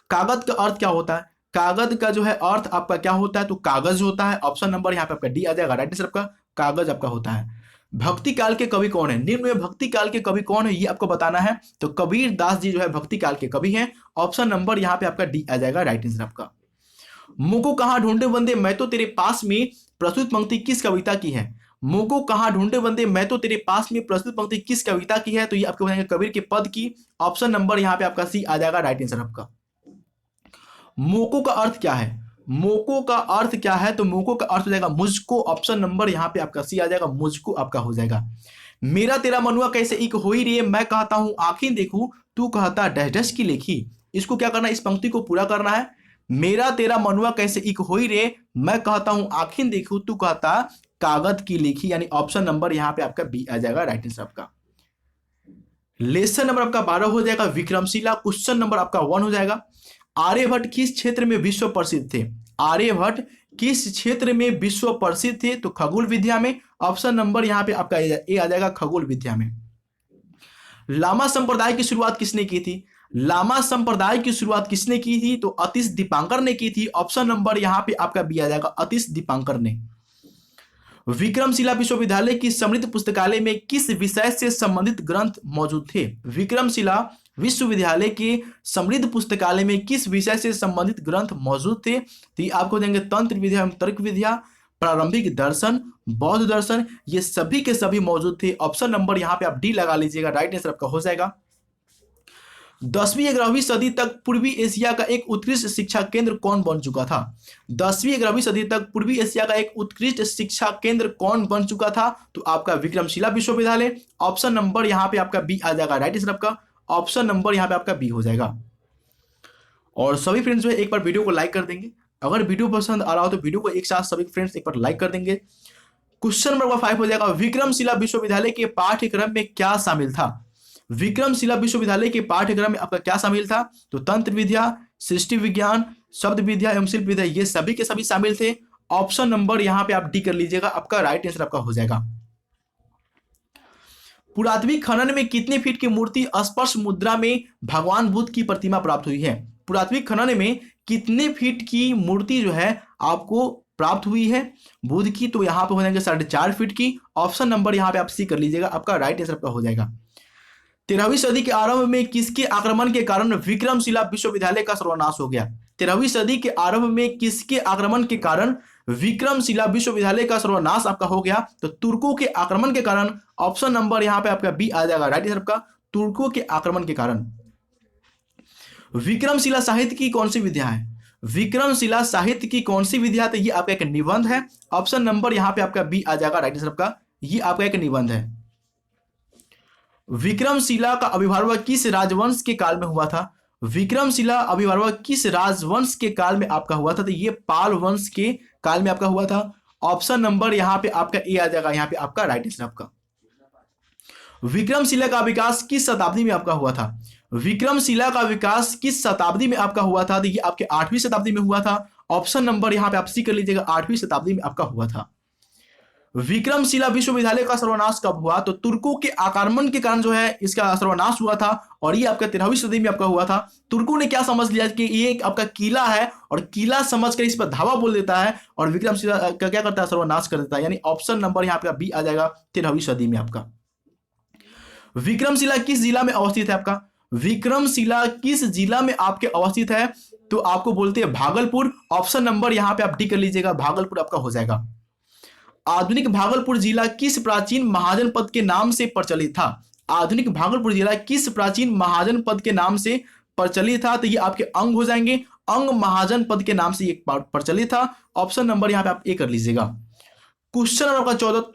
कागज का अर्थ क्या होता है? कागज का जो है अर्थ आपका क्या होता है? तो कागज होता है। ऑप्शन नंबर यहाँ पे आपका डी आ जाएगा, राइट आंसर आपका कागज आपका होता है। भक्ति काल के कवि कौन है? निम्न में भक्ति काल के कवि कौन है ये आपको बताना है। तो कबीर दास जी जो है भक्ति काल के कवि हैं। ऑप्शन नंबर यहाँ पे आपका डी आ जाएगा, राइट आंसर आपका। मुझको कहाँ ढूंढे बंदे मैं तो तेरे पास में प्रस्तुत पंक्ति किस कविता की है? मुझको कहाँ ढूंढे बंदे मैं तो तेरे पास में प्रस्तुत पंक्ति किस कविता की है? तो ये आपको बताएंगे कबीर के पद की। ऑप्शन नंबर यहाँ पे आपका सी आ जाएगा, राइट आंसर आपका। मोको का अर्थ क्या है? मोको का अर्थ क्या है? तो मोको का अर्थ हो जाएगा मुझको। ऑप्शन नंबर यहाँ पे आपका सी आ जाएगा, मुझको आपका हो जाएगा। मेरा तेरा मनुआ कैसे एक होई रे, मैं कहता हूं आंखें देखूं तू कहता डैश डैश की लेखी। इसको क्या करना है? इस पंक्ति को पूरा करना है। मेरा तेरा मनुआ कैसे एक होई रे, मैं कहता हूं आंखें देखूं तू कहता कागज की लेखी, यानी ऑप्शन नंबर यहाँ पे आपका बी आ जाएगा, राइट आंसर आपका। लेसन नंबर आपका 12 हो जाएगा विक्रमशिला। क्वेश्चन नंबर आपका 1 हो जाएगा। आर्यभट्ट किस क्षेत्र में विश्व प्रसिद्ध थे? आर्यभट्ट किस क्षेत्र में विश्व प्रसिद्ध थे? तो खगोल विद्या में। ऑप्शन नंबर यहाँ पे आपका ए आ जाएगा, खगोल विद्या में। लामा संप्रदाय की शुरुआत किसने की थी? लामा संप्रदाय की शुरुआत किसने की थी? तो अतीश दीपांकर ने की थी। ऑप्शन नंबर यहाँ पे आपका बी आ जाएगा, अतीश दीपांकर ने। विक्रमशिला विश्वविद्यालय की समृद्ध पुस्तकालय में किस विषय से संबंधित ग्रंथ मौजूद थे? विक्रमशिला विश्वविद्यालय के समृद्ध पुस्तकालय में किस विषय से संबंधित ग्रंथ मौजूद थे? तो ये आपको देंगे तंत्र विद्या एवं तर्क विद्या, प्रारंभिक दर्शन, बौद्ध दर्शन, ये सभी के सभी मौजूद थे। ऑप्शन नंबर यहाँ पे आप डी लगा लीजिएगा, राइट आंसर आपका हो जाएगा। 10वीं 11वीं सदी तक पूर्वी एशिया का एक उत्कृष्ट शिक्षा केंद्र कौन बन चुका था? 10वीं 11वीं सदी तक पूर्वी एशिया का एक उत्कृष्ट शिक्षा केंद्र कौन बन चुका था? तो आपका विक्रमशिला विश्वविद्यालय। ऑप्शन नंबर यहाँ पे आपका बी आ जाएगा, राइट आंसर आपका। ऑप्शन नंबर यहाँ पे आपका बी हो जाएगा। और सभी फ्रेंड्स जो है एक बार वीडियो को लाइक कर देंगे। अगर वीडियो पसंद आ रहा हो तो वीडियो को एक साथ सभी फ्रेंड्स एक बार लाइक कर देंगे। क्वेश्चन नंबर 5 हो जाएगा। विक्रमशिला विश्वविद्यालय के पाठ्यक्रम में क्या शामिल था? विक्रमशिला विश्वविद्यालय के पाठ्यक्रम में आपका क्या शामिल था? तो तंत्र विद्या, सृष्टि विज्ञान, शब्द विद्या एवं शिल्प विद्या, ये सभी के सभी शामिल थे। ऑप्शन नंबर यहाँ पे आप डी कर लीजिएगा, आपका राइट आंसर आपका हो जाएगा। पुरातात्विक खनन में कितने फीट की मूर्ति स्पर्श मुद्रा में भगवान बुद्ध की प्रतिमा प्राप्त हुई है? पुरातात्विक खनन में कितने फीट की मूर्ति जो है आपको प्राप्त हुई है बुद्ध की? तो यहाँ पे हो जाएंगे 4.5 फीट की। ऑप्शन नंबर यहाँ पे आप सी कर लीजिएगा, आपका राइट आंसर आपका हो जाएगा। 13वीं सदी के आरंभ में किसके आक्रमण के कारण विक्रमशिला विश्वविद्यालय का सर्वनाश हो गया? 13वीं सदी के आरंभ में किसके आक्रमण के कारण विक्रमशिला विश्वविद्यालय का सर्वनाश आपका हो गया? तो तुर्कों के आक्रमण के कारण। ऑप्शन नंबर यहाँ पे आपका बी आ जाएगा, राइट आंसर आपका, तुर्कों के आक्रमण के कारण। विक्रमशिला साहित्य की कौन सी विद्या है? विक्रमशिला साहित्य की कौन सी विद्या? तो ये आपका एक निबंध है। ऑप्शन नंबर यहाँ पे आपका बी आ जाएगा, राइट आंसर आपका, ये आपका एक निबंध है। विक्रमशिला का आविर्भाव किस राजवंश के काल में हुआ था? विक्रमशिला आविर्भाव किस राजवंश के काल में आपका हुआ था? तो ये पाल वंश के काल में आपका हुआ था। ऑप्शन नंबर यहाँ पे आपका ए आ जाएगा, यहाँ पे आपका राइट आंसर आपका। विक्रमशिला का विकास किस शताब्दी में आपका हुआ था? विक्रमशिला का विकास किस शताब्दी में आपका हुआ था? देखिए आपके 8वीं शताब्दी में हुआ था। ऑप्शन नंबर यहां पे आप सी कर लीजिएगा, 8वीं शताब्दी में आपका हुआ था। विक्रमशिला विश्वविद्यालय का सर्वनाश कब हुआ? तो तुर्कों के आक्रमण के कारण जो है इसका सर्वनाश हुआ था और ये आपका 13वीं सदी में आपका हुआ था। तुर्कों ने क्या समझ लिया कि ये एक आपका किला है और किला समझकर इस पर धावा बोल देता है और विक्रमशिला का क्या करता है? सर्वनाश कर देता है। यानी ऑप्शन नंबर यहाँ पे बी आ जाएगा 13वीं सदी में आपका। विक्रमशिला किस जिला में अवस्थित है आपका? विक्रमशिला किस जिला में आपके अवस्थित है? तो आपको बोलते हैं भागलपुर। ऑप्शन नंबर यहाँ पे आप डी कर लीजिएगा, भागलपुर आपका हो जाएगा। आधुनिक भागलपुर जिला किस प्राचीन महाजनपद के नाम से प्रचलित था? आधुनिक भागलपुर जिला किस प्राचीन महाजनपद के नाम से प्रचलित था? तो ये आपके अंग हो जाएंगे, अंग महाजनपद के नाम से ये प्रचलित था। ऑप्शन नंबर यहाँ पे आप ए कर लीजिएगा। क्वेश्चन नंबर 14,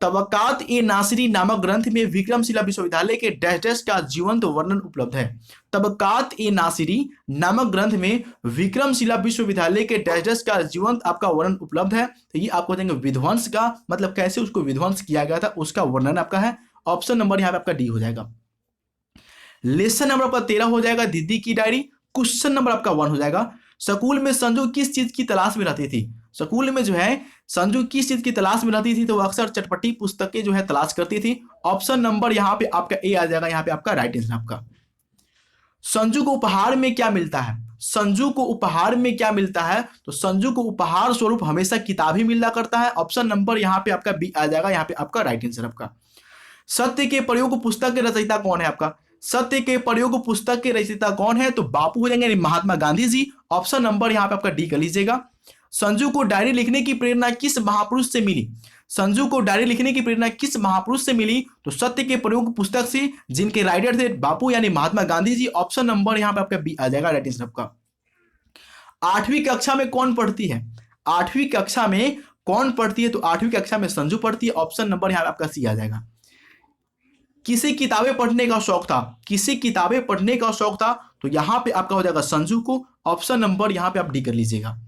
तबकात ए नासिरी नामक ग्रंथ में विक्रमशिला विश्वविद्यालय के डैश डैश का जीवंत वर्णन उपलब्ध है। तबकात ए नासिरी नामक ग्रंथ में विक्रमशिला विश्वविद्यालय के डैश डैश का जीवंत आपका वर्णन उपलब्ध है। तो ये आपको देंगे विध्वंस का, मतलब कैसे उसको विध्वंस किया गया था उसका वर्णन आपका है। ऑप्शन नंबर यहाँ पे आपका डी हो जाएगा। लेसन नंबर आपका 13 हो जाएगा, दीदी की डायरी। क्वेश्चन नंबर आपका 1 हो जाएगा, स्कूल में संजू किस चीज की तलाश में रहती थी? स्कूल में जो है संजू किस चीज की तलाश में रहती थी? तो वो अक्सर चटपटी पुस्तकें जो है तलाश करती थी। ऑप्शन नंबर यहाँ पे आपका ए आ जाएगा, यहाँ पे आपका राइट आंसर आपका। संजू को उपहार में क्या मिलता है? संजू को उपहार में क्या मिलता है? तो संजू को उपहार स्वरूप हमेशा किताब ही मिला करता है। ऑप्शन नंबर यहाँ पे आपका बी आ जाएगा, यहाँ पे आपका राइट आंसर आपका। सत्य के प्रयोग पुस्तक के रचयिता कौन है आपका? सत्य के प्रयोग पुस्तक के रचयिता कौन है? तो बापू हो जाएंगे, महात्मा गांधी जी। ऑप्शन नंबर यहाँ पे आपका डी कर लीजिएगा। संजू को डायरी लिखने की प्रेरणा किस महापुरुष से मिली? संजू को डायरी लिखने की प्रेरणा किस महापुरुष से मिली? तो सत्य के प्रयोग पुस्तक से, जिनके राइटर थे बापू यानी महात्मा गांधी जी। ऑप्शन नंबर यहाँ पे आपका बी आ जाएगा, राइट आंसर आपका। 8वीं कक्षा में कौन पढ़ती है? 8वीं कक्षा में कौन पढ़ती है? तो 8वीं कक्षा में संजू पढ़ती है। ऑप्शन नंबर यहाँ पे आपका सी आ जाएगा। किसे किताबें पढ़ने का शौक था? किसे किताबें पढ़ने का शौक था? तो यहाँ पे आपका हो जाएगा संजू को। ऑप्शन नंबर यहाँ पे आप डी कर लीजिएगा।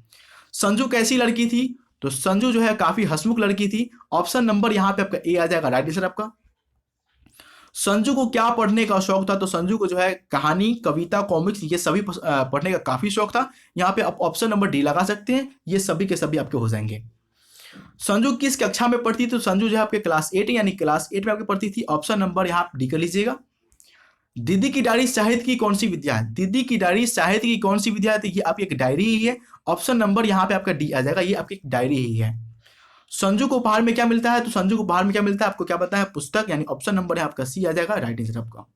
संजू कैसी लड़की थी? तो संजू जो है काफी हंसमुख लड़की थी। ऑप्शन नंबर यहाँ पे आपका ए आ जाएगा, राइट आंसर आपका। संजू को क्या पढ़ने का शौक था? तो संजू को जो है कहानी, कविता, कॉमिक्स ये सभी पढ़ने का काफी शौक था। यहाँ पे आप ऑप्शन नंबर डी लगा सकते हैं, ये सभी के सभी आपके हो जाएंगे। संजू किस कक्षा में पढ़ती थी? तो संजू जो है आपके क्लास 8 यानी क्लास 8 में आपके पढ़ती थी। ऑप्शन नंबर यहाँ डी कर लीजिएगा। दीदी की डायरी साहित्य की कौन सी विद्या है? दीदी की डायरी साहित्य की कौन सी विद्या है? तो ये आपकी एक डायरी ही है। ऑप्शन नंबर यहाँ पे आपका डी आ जाएगा, ये आपकी एक डायरी ही है। संजू को उपहार में क्या मिलता है? तो संजू को उपहार में क्या मिलता है आपको क्या पता है? पुस्तक, यानी ऑप्शन नंबर है आपका सी आ जाएगा, राइट आंसर आपका।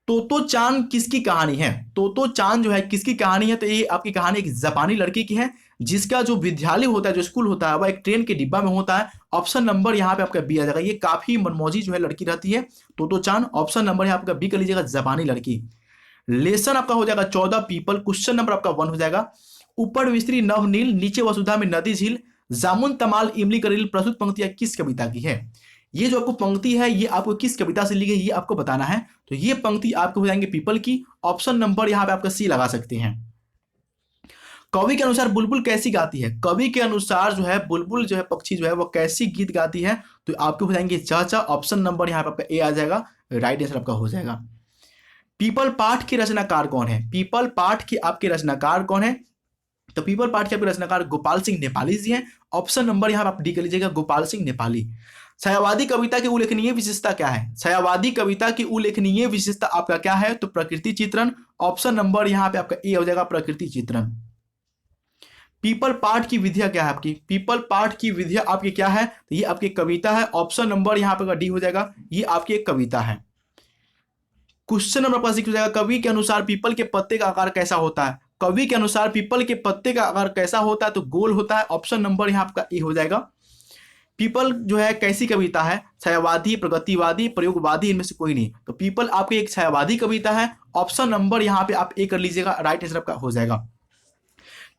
तोतो चांद किसकी कहानी है? तोतो चांद जो है किसकी कहानी है? तो ये आपकी कहानी एक जापानी लड़की की है, जिसका जो विद्यालय होता है, जो स्कूल होता है, वह एक ट्रेन के डिब्बा में होता है। ऑप्शन नंबर यहाँ पे आपका बी आ जाएगा। ये काफी मनमौजी जो है लड़की रहती है, तोतो चांद। ऑप्शन नंबर यहाँ आपका बी कर लीजिएगा, जापानी लड़की। लेसन आपका हो जाएगा 14 पीपल। क्वेश्चन नंबर आपका 1 हो जाएगा, ऊपर विस्तृत नवनील, नीचे वसुधा में नदी झील, जामुन तमाल इमली करील प्रस्तुत पंक्तियां किस कविता की है? ये जो आपको पंक्ति है ये आपको किस कविता से ली गई ये आपको बताना है। तो ये पंक्ति आपको हो जाएंगे पीपल की। ऑप्शन नंबर यहाँ पे आपका सी लगा सकते हैं। कवि के अनुसार बुलबुल कैसी गाती है? कवि के अनुसार जो है बुलबुल जो है पक्षी जो है वो कैसी गीत गाती है? तो आपको हो जाएंगे चाचा। ऑप्शन नंबर यहाँ पे आपका ए आ जाएगा, राइट आंसर आपका हो जाएगा। पीपल पाठ के रचनाकार कौन है? पीपल पाठ के आपके रचनाकार कौन है? तो पीपल पाठ के आपके रचनाकार गोपाल सिंह नेपाली जी हैं। ऑप्शन नंबर यहाँ पे आप डी कर लीजिएगा, गोपाल सिंह नेपाली। छायावादी कविता की उल्लेखनीय विशेषता क्या है? छायावादी कविता की उल्लेखनीय विशेषता आपका क्या है? तो प्रकृति चित्रण। ऑप्शन नंबर यहाँ पे आपका ए हो जाएगा, प्रकृति चित्रण। पीपल पाठ की विधिया क्या है आपकी? पीपल पाठ की विधिया आपकी क्या है? तो ये आपकी कविता है। ऑप्शन नंबर यहाँ पे डी हो जाएगा, ये आपकी एक कविता है। क्वेश्चन नंबर 5 हो जाएगा, कवि के अनुसार पीपल के पत्ते का आकार कैसा होता है? कवि के अनुसार पीपल के पत्ते का आकार कैसा होता है? तो गोल होता है। ऑप्शन नंबर यहाँ आपका ए हो जाएगा। पीपल जो है कैसी कविता है? छायावादी, प्रगतिवादी, प्रयोगवादी, इनमें से कोई नहीं। तो पीपल आपकी एक छायावादी कविता है। ऑप्शन नंबर यहाँ पे आप ए कर लीजिएगा, राइट आंसर आपका हो जाएगा।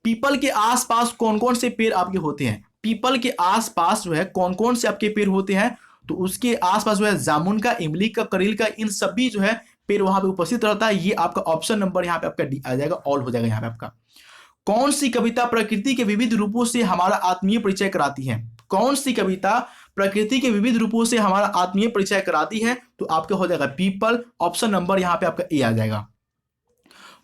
पीपल के आसपास कौन कौन से पेड़ आपके होते हैं? पीपल के आसपास जो है कौन कौन से आपके पेड़ होते हैं? तो उसके आसपास जो है जामुन का, इमली का, करील का, इन सभी जो है पेड़ वहां पे उपस्थित रहता है। ये आपका ऑप्शन नंबर यहाँ पे आपका डी आ जाएगा, ऑल हो जाएगा यहाँ पे आपका। कौन सी कविता प्रकृति के विविध रूपों से हमारा आत्मीय परिचय कराती है? कौन सी कविता प्रकृति के विविध रूपों से हमारा आत्मीय परिचय कराती है, तो आपका हो जाएगा पीपल। ऑप्शन नंबर यहाँ पे आपका ए आ जाएगा।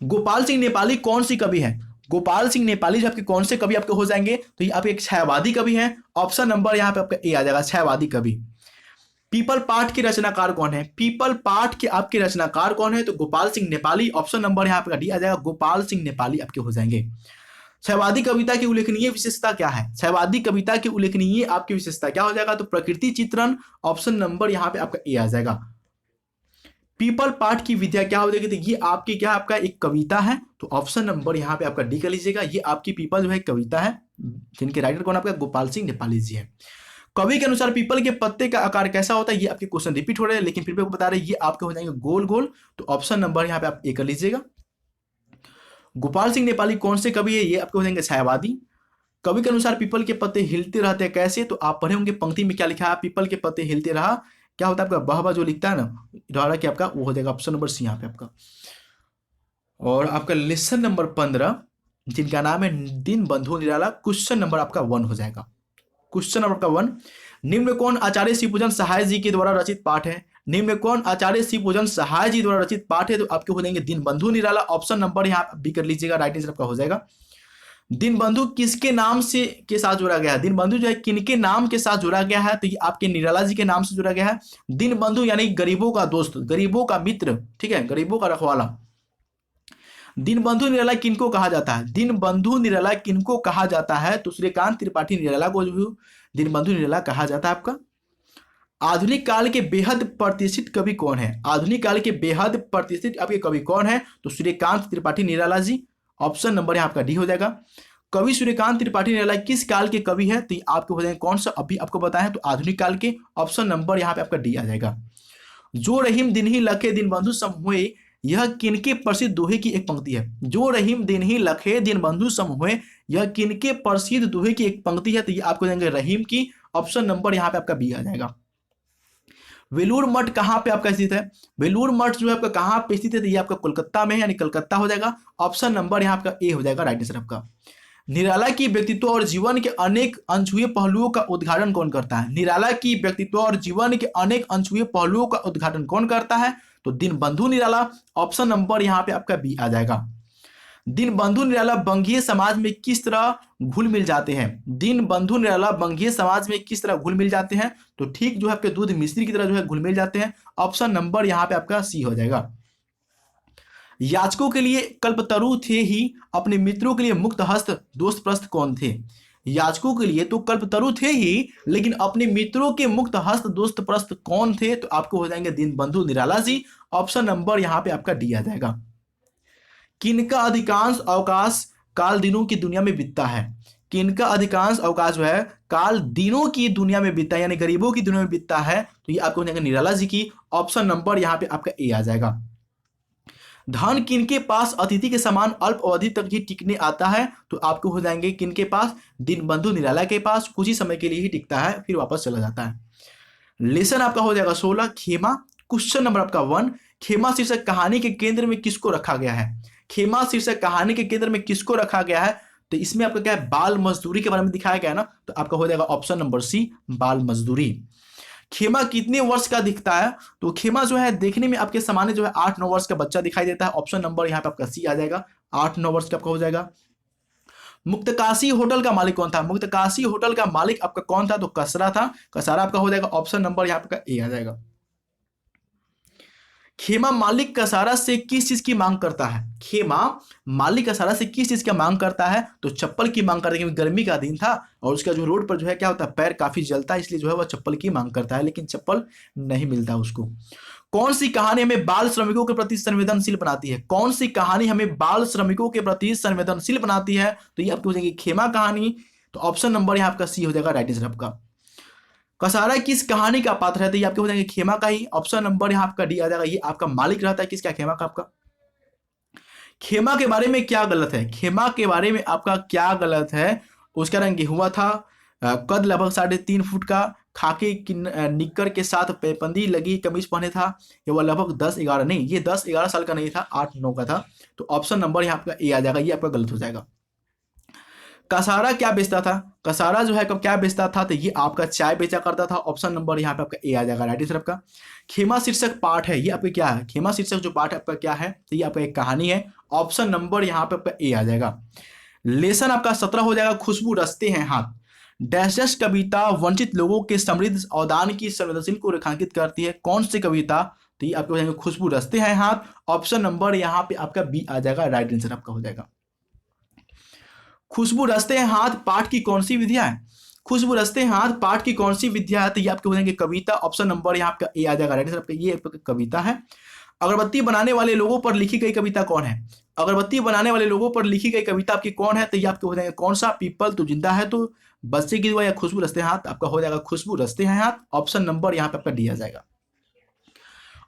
गोपाल सिंह नेपाली कौन सी कवि है? गोपाल सिंह नेपाली जो आपके कौन से कवि आपके हो जाएंगे, तो ये आपके एक छायावादी कवि हैं। ऑप्शन नंबर यहाँ पे आपका ए आ जाएगा, छायावादी कवि। पीपल पाठ के रचनाकार कौन है? पीपल पाठ के आपके रचनाकार कौन है? तो गोपाल सिंह नेपाली। ऑप्शन नंबर यहाँ पे डी आ जाएगा, गोपाल सिंह नेपाली आपके हो जाएंगे। छायावादी कविता की उल्लेखनीय विशेषता क्या है? छायावादी कविता की उल्लेखनीय आपकी विशेषता क्या हो जाएगा? तो प्रकृति चित्रण। ऑप्शन नंबर यहाँ पे आपका ए आ जाएगा। पीपल पाठ की विद्या क्या हो जाएगी? तो ये आपकी क्या, आपका एक कविता है, तो ऑप्शन नंबर यहाँ पे आपका डी कर लीजिएगा। ये आपकी पीपल जो है कविता है, जिनके राइटर कौन आपका? गोपाल सिंह नेपाली जी है। कवि के अनुसार पीपल के पत्ते का आकार कैसा होता है? ये आपके क्वेश्चन रिपीट हो रहे हैं, लेकिन फिर भी बता रहे हैं, ये आपके हो जाएंगे गोल गोल, तो ऑप्शन नंबर यहाँ पे आप ए कर लीजिएगा। गोपाल सिंह नेपाली कौन से कवि है? ये आपके हो जाएंगे छायावादी। कवि के अनुसार पीपल के पत्ते हिलते रहते हैं कैसे? तो आप पढ़े होंगे पंक्ति में क्या लिखा है, पीपल के पत्ते हिलते रहा, क्या होता है आपका बहबा जो लिखता है ना, रहा कि आपका वो हो जाएगा ऑप्शन नंबर सी यहाँ पे आपका। और आपका लेसन नंबर 15 जिनका नाम है दिन बंधु निराला, क्वेश्चन नंबर आपका 1 हो जाएगा। क्वेश्चन नंबर आपका 1, निम्न में कौन आचार्य शिवपूजन सहाय जी के द्वारा रचित पाठ है? निम्न में कौन आचार्य शिवपूजन सहाय जी द्वारा रचित पाठ है? तो आपके हो जाएंगे दिन बंधु निराला। ऑप्शन नंबर यहाँ बी कर लीजिएगा, राइट आंसर आपका हो जाएगा। दिन बंधु किसके नाम से के साथ जोड़ा गया है? दिन बंधु जो है किनके नाम के साथ जोड़ा गया है? तो ये आपके निराला जी के नाम से जोड़ा गया है। दिन बंधु यानी गरीबों का दोस्त, गरीबों का मित्र, ठीक है, गरीबों का रखवाला। दिन बंधु निराला किनको कहा जाता है? दिन बंधु निराला किनको कहा जाता है? तो सूर्यकांत त्रिपाठी निराला को जो दिन बंधु निराला कहा जाता है आपका। आधुनिक काल के बेहद प्रतिष्ठित कवि कौन है? आधुनिक काल के बेहद प्रतिष्ठित आपके कवि कौन है? तो सूर्यकांत त्रिपाठी निराला जी। ऑप्शन नंबर यहाँ आपका डी हो जाएगा। कवि सूर्यकांत त्रिपाठी निराला किस काल के कवि है? तो आपको हो जाएंगे कौन सा, अभी आपको बताया है, तो आधुनिक काल के। ऑप्शन नंबर यहाँ पे आपका डी आ जाएगा। जो रहीम दिन ही लखे दिन बंधु सम हुए, यह किनके प्रसिद्ध दोहे की एक पंक्ति है? जो रहीम दिन ही लखे दिन बंधु सम हुए, यह किनके प्रसिद्ध दोहे की एक पंक्ति है? तो ये आपको देंगे रहीम की। ऑप्शन नंबर यहाँ पे आपका बी आ जाएगा। वेलूर मठ कहाँ पे आपका स्थित है? वेलूर मठ जो है आपका कहाँ पे स्थित है? तो ये आपका कोलकाता में है, यानी कलकत्ता हो जाएगा। ऑप्शन नंबर यहाँ आपका ए हो जाएगा, राइट आंसर आपका। निराला की व्यक्तित्व और जीवन के अनेक अनछुए पहलुओं का उद्घाटन कौन करता है? निराला की व्यक्तित्व और जीवन के अनेक अनछुए पहलुओं का उद्घाटन कौन करता है? तो दिन बंधु निराला। ऑप्शन नंबर यहाँ पे आपका बी आ जाएगा। दिन बंधु निराला बंगीय समाज में किस तरह घुल मिल जाते हैं? दिन बंधु निराला बंगीय समाज में किस तरह घुल मिल जाते हैं? तो ठीक जो है आपके दूध मिश्री की तरह जो है घुल मिल जाते हैं। ऑप्शन नंबर यहाँ पे आपका सी हो जाएगा। याचकों के लिए कल्पतरु थे ही, अपने मित्रों के लिए मुक्त हस्त दोस्त प्रस्थ कौन थे? याचकों के लिए तो कल्पतरु थे ही, लेकिन अपने मित्रों के मुक्त हस्त दोस्त प्रस्थ कौन थे? तो आपको हो जाएंगे दिन बंधु निराला जी। ऑप्शन नंबर यहाँ पे आपका डी आ जाएगा। किनका अधिकांश अवकाश काल दिनों की दुनिया में बीतता है? किनका अधिकांश अवकाश जो है काल दिनों की दुनिया में बीतता है, यानी गरीबों की दुनिया में बीतता है? तो ये आपको हो जाएगा निराला जी की। ऑप्शन नंबर यहाँ पे आपका ए आ जाएगा। धन किनके पास अतिथि के समान अल्प अवधि तक ही टिकने आता है? तो आपको हो जाएंगे किनके पास? दिन बंधु निराला के पास। कुछ ही समय के लिए ही टिकता है, फिर वापस चला जाता है। लेसन आपका हो जाएगा 16 खेमा। क्वेश्चन नंबर आपका 1, खेमा शीर्षक कहानी के केंद्र में किसको रखा गया है? खेमा शीर्षक कहानी के केंद्र में किसको रखा गया है? तो इसमें आपका क्या है, बाल मजदूरी के बारे में दिखाया गया है ना, तो आपका हो जाएगा ऑप्शन नंबर सी, बाल मजदूरी। खेमा कितने वर्ष का दिखता है? तो खेमा जो है देखने में आपके सामान्य जो है 8-9 वर्ष का बच्चा दिखाई देता है। ऑप्शन नंबर यहाँ पे आपका सी आ जाएगा, 8-9 वर्ष का आपका हो जाएगा। मुक्तकाशी होटल का मालिक कौन था? मुक्तकाशी होटल का मालिक आपका कौन था? तो कसरा था, कसारा आपका हो जाएगा। ऑप्शन नंबर यहाँ पे ए आ जाएगा। खेमा मालिक कसारा से किस चीज की मांग करता है? खेमा मालिक कसारा से किस चीज की मांग करता है? तो चप्पल की मांग करता है, क्योंकि गर्मी का दिन था और उसका जो रोड पर जो है क्या होता है, पैर काफी जलता है, इसलिए जो है वह चप्पल की मांग करता है, लेकिन चप्पल नहीं मिलता उसको। कौन सी कहानी हमें बाल श्रमिकों के प्रति संवेदनशील बनाती है? कौन सी कहानी हमें बाल श्रमिकों के प्रति संवेदनशील बनाती है? तो ये आपको हो जाएगी खेमा कहानी। तो ऑप्शन नंबर यहाँ आपका सी हो जाएगा, राइट आंसर आपका। कसारा किस कहानी का पात्र है? तो ये आपके हो जाएंगे खेमा का ही। ऑप्शन नंबर यहाँ आपका डी आ जाएगा। ये आपका मालिक रहता है किसका? खेमा का आपका। खेमा के बारे में क्या गलत है? खेमा के बारे में आपका क्या गलत है? उसका रंग गेहुआ था, कद लगभग 3.5 फुट का, खाकी निक्कर के साथ पैबंदी लगी कमीज पहने था, ये वह लगभग 10-11 नहीं, ये 10-11 साल का नहीं था, 8-9 का था। तो ऑप्शन नंबर यहाँ आपका ए आ जाएगा, ये आपका गलत हो जाएगा। कसारा क्या बेचता था? कसारा जो है क्या बेचता था, तो ये आपका चाय बेचा करता था। ऑप्शन नंबर यहाँ पे आपका ए आ जाएगा, राइट आंसर आपका। खेमा शीर्षक पाठ है, ये आपका क्या है, खेमा शीर्षक जो पाठ आपका क्या है, तो ये आपका एक कहानी है। ऑप्शन नंबर यहाँ पे आपका ए आ जाएगा। लेसन आपका 17 हो जाएगा, खुशबू रचते हैं हाथ। डैश डैश कविता वंचित लोगों के समृद्ध अवदान की संवेदनशील को रेखांकित करती है, कौन सी कविता, तो ये आपके हो जाएंगे खुशबू रचते हैं हाथ। ऑप्शन नंबर यहाँ पे आपका बी आ जाएगा, राइट आंसर आपका हो जाएगा। खुशबू रचते हैं हाथ पाठ की कौन सी विधिया है, खुशबू रचते हैं हाथ पाठ की कौन सी विद्या है, तो ये आपके हो जाएंगे कविता। ऑप्शन नंबर यहाँ आपका ए आ जाएगा, राइट आंसर आपका, ये आपका कविता है। अगरबत्ती बनाने वाले लोगों पर लिखी गई कविता कौन है, अगरबत्ती बनाने वाले लोगों पर लिखी गई कविता आपकी कौन है, तो ये आपके हो जाएंगे कौन सा, पीपल तो जिंदा है, तो बच्चे की दुआ या खुशबू रचते हैं हाथ, आपका हो जाएगा खुशबू रचते हैं हाथ। ऑप्शन नंबर यहाँ पे आपका डी आ जाएगा।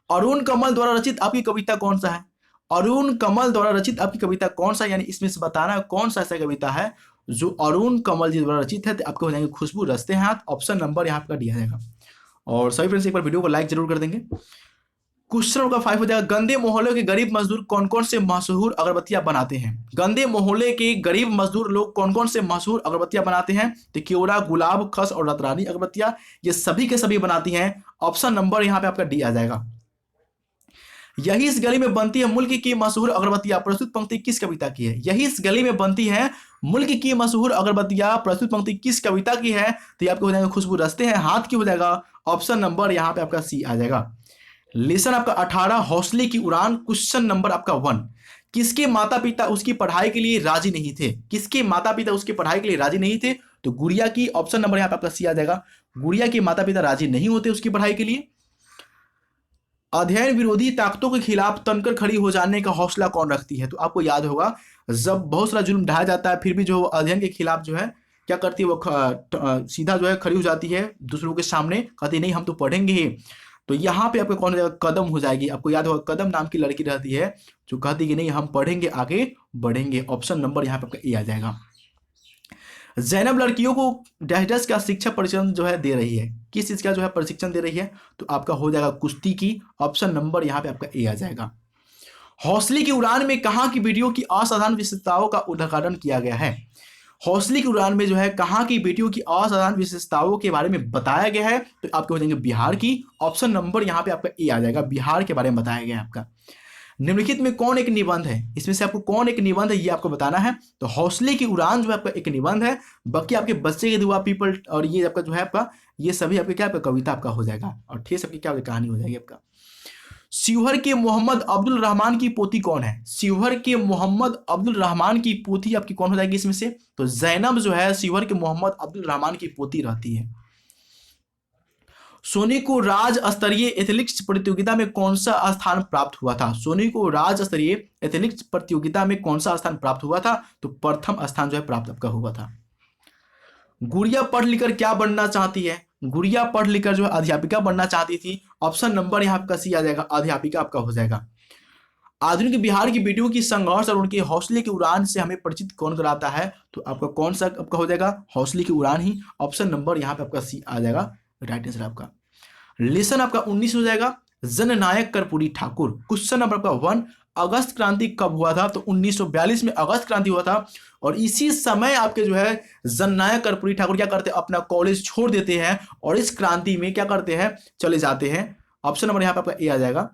अरुण कमल द्वारा रचित आपकी कविता कौन सा है, अरुण कमल द्वारा रचित आपकी कविता कौन सा, यानी इसमें से बताना है कौन सा ऐसा कविता है जो अरुण कमल जी द्वारा रचित है, तो आपको हो जाएंगे खुशबू रचते हैं हाथ। ऑप्शन नंबर यहाँ पर दिया जाएगा। और सभी फ्रेंड्स एक बार वीडियो को लाइक जरूर कर देंगे। क्वेश्चन नंबर 5 हो जाएगा, गंदे मोहल्ले के गरीब मजदूर कौन कौन से मशहूर अगरबत्तियां बनाते हैं, गंदे मोहल्ले के गरीब मजदूर लोग कौन कौन से मशहूर अगरबत्तियां बनाते हैं, तो केवड़ा, गुलाब, खस और रतरानी अगरबत्तियां, ये सभी के सभी बनाती हैं। ऑप्शन नंबर यहाँ पे आपका डी आ जाएगा। यही इस गली में बनती है मुल्क की मशहूर अगरबत्तियां, प्रस्तुत पंक्ति किस कविता की है, यही इस गली में बनती है मुल्क की मशहूर अगरबत्तियां, प्रस्तुत पंक्ति किस कविता की है, तो ये आपको हो जाएगा खुशबू रचते हैं हाथ की हो जाएगा। ऑप्शन नंबर यहाँ पे आपका सी आ जाएगा। लेसन आपका 18 हौसले की उड़ान, क्वेश्चन नंबर आपका 1, किसके माता पिता उसकी पढ़ाई के लिए राजी नहीं थे, किसके माता पिता उसकी पढ़ाई के लिए राजी नहीं थे, तो गुड़िया की। ऑप्शन नंबर यहाँ पे आपका सी आ जाएगा, गुड़िया के माता पिता राजी नहीं होते उसकी पढ़ाई के लिए। अध्ययन विरोधी ताकतों के खिलाफ तनकर खड़ी हो जाने का हौसला कौन रखती है, तो आपको याद होगा जब बहुत सारा जुल्म ढाया जाता है, फिर भी जो अध्ययन के खिलाफ जो है क्या करती है, वो सीधा जो है खड़ी हो जाती है दूसरों के सामने, कहती नहीं हम तो पढ़ेंगे ही। तो यहाँ पे आपको कौन हो जाएगा, कदम हो जाएगी। आपको याद होगा कदम नाम की लड़की रहती है जो कहती कि नहीं हम पढ़ेंगे, आगे बढ़ेंगे। ऑप्शन नंबर यहाँ पे आपका ए आ जाएगा। जैनब लड़कियों को डैश डैश का शिक्षा प्रशिक्षण जो है दे रही है, किस चीज का जो है प्रशिक्षण दे रही है, तो आपका हो जाएगा कुश्ती की। ऑप्शन नंबर यहाँ पे आपका ए आ जाएगा। हौसले की उड़ान में कहाँ की बेटियों की असाधारण विशेषताओं का उद्घाटन किया गया है, हौसले की उड़ान में जो है कहाँ की बेटियों की असाधारण विशेषताओं के बारे में बताया गया है, तो आपके हो जाएंगे बिहार की। ऑप्शन नंबर यहाँ पे आपका ए आ जाएगा, बिहार के बारे में बताया गया है आपका। निम्नलिखित में कौन एक निबंध है, इसमें से आपको कौन एक निबंध है ये आपको बताना है, तो हौसले की उड़ान जो है आपका एक निबंध है, बाकी आपके बच्चे की दुआ, पीपल और ये आपका जो है आपका ये सभी आपके क्या आपका कविता आपका हो जाएगा, और ठेस आपकी क्या कहानी हो जाएगी आपका। शिवहर के मोहम्मद अब्दुल रहमान की पोती कौन है, शिवहर के मोहम्मद अब्दुल रहमान की पोती आपकी कौन हो जाएगी इसमें से, तो जैनब जो है शिवहर के मोहम्मद अब्दुल रहमान की पोती रहती है। सोनी को राज्य स्तरीय एथलेटिक्स प्रतियोगिता में कौन सा स्थान प्राप्त हुआ था, सोनी को राज्य स्तरीय एथलेटिक्स प्रतियोगिता में कौन सा स्थान प्राप्त हुआ था, तो प्रथम स्थान जो है प्राप्त आपका हुआ था। गुड़िया पढ़ लिखकर क्या बनना चाहती है, गुड़िया पढ़ लिखकर जो है अध्यापिका बनना चाहती थी। ऑप्शन नंबर यहाँ आपका सी आ जाएगा, अध्यापिका आपका हो जाएगा। आधुनिक बिहार की बेटियों की संघर्ष और उनके हौसले की उड़ान से हमें परिचित कौन कराता है, तो आपका कौन सा आपका हो जाएगा, हौसले की उड़ान ही। ऑप्शन नंबर यहाँ पे आपका सी आ जाएगा, राइट आंसर आपका। लेसन आपका 19 हो जाएगा, जननायक कर्पूरी ठाकुर। क्वेश्चन नंबर आपका 1, अगस्त क्रांति कब हुआ था, तो 1942 में अगस्त क्रांति हुआ था, और इसी समय आपके जो है जननायक कर्पूरी ठाकुर क्या करते हैं, अपना कॉलेज छोड़ देते हैं और इस क्रांति में क्या करते हैं, चले जाते हैं। ऑप्शन नंबर यहाँ पे आपका ए आ जाएगा।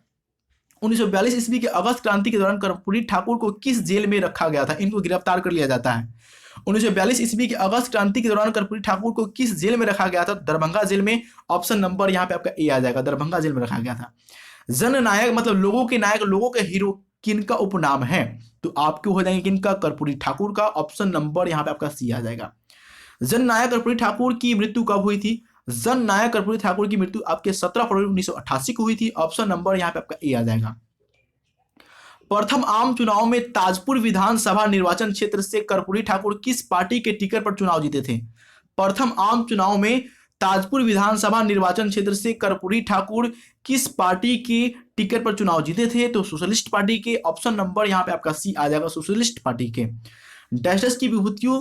1942 ईस्वी के अगस्त क्रांति के दौरान कर्पूरी ठाकुर को किस जेल में रखा गया था, इनको गिरफ्तार कर लिया जाता है। 1942 ईस्वी के अगस्त क्रांति के दौरान कर्पूरी ठाकुर को किस जेल में रखा गया था, दरभंगा जेल में। ऑप्शन नंबर यहाँ पे आपका ए आ जाएगा, दरभंगा जेल में रखा गया था। जननायक मतलब लोगों के नायक, लोगों के हीरो किनका उपनाम है, तो आपको हो जाएंगे किनका, कर्पूरी ठाकुर का। ऑप्शन नंबर यहाँ पे आपका सी आ जाएगा। जननायक कर्पूरी ठाकुर की मृत्यु कब हुई थी, जननायक कर्पूरी ठाकुर की मृत्यु आपके 17 फरवरी 1988 को हुई थी। ऑप्शन नंबर यहाँ पे आपका ए आ जाएगा। प्रथम आम चुनाव में ताजपुर विधानसभा निर्वाचन क्षेत्र से कर्पूरी ठाकुर किस पार्टी के टिकट पर चुनाव जीते थे, प्रथम आम चुनाव में ताजपुर विधानसभा निर्वाचन क्षेत्र से कर्पूरी ठाकुर किस पार्टी के टिकट पर चुनाव जीते थे, तो सोशलिस्ट पार्टी के। ऑप्शन नंबर यहाँ पे आपका सी आ जाएगा, सोशलिस्ट पार्टी के। डैश की विभूतियों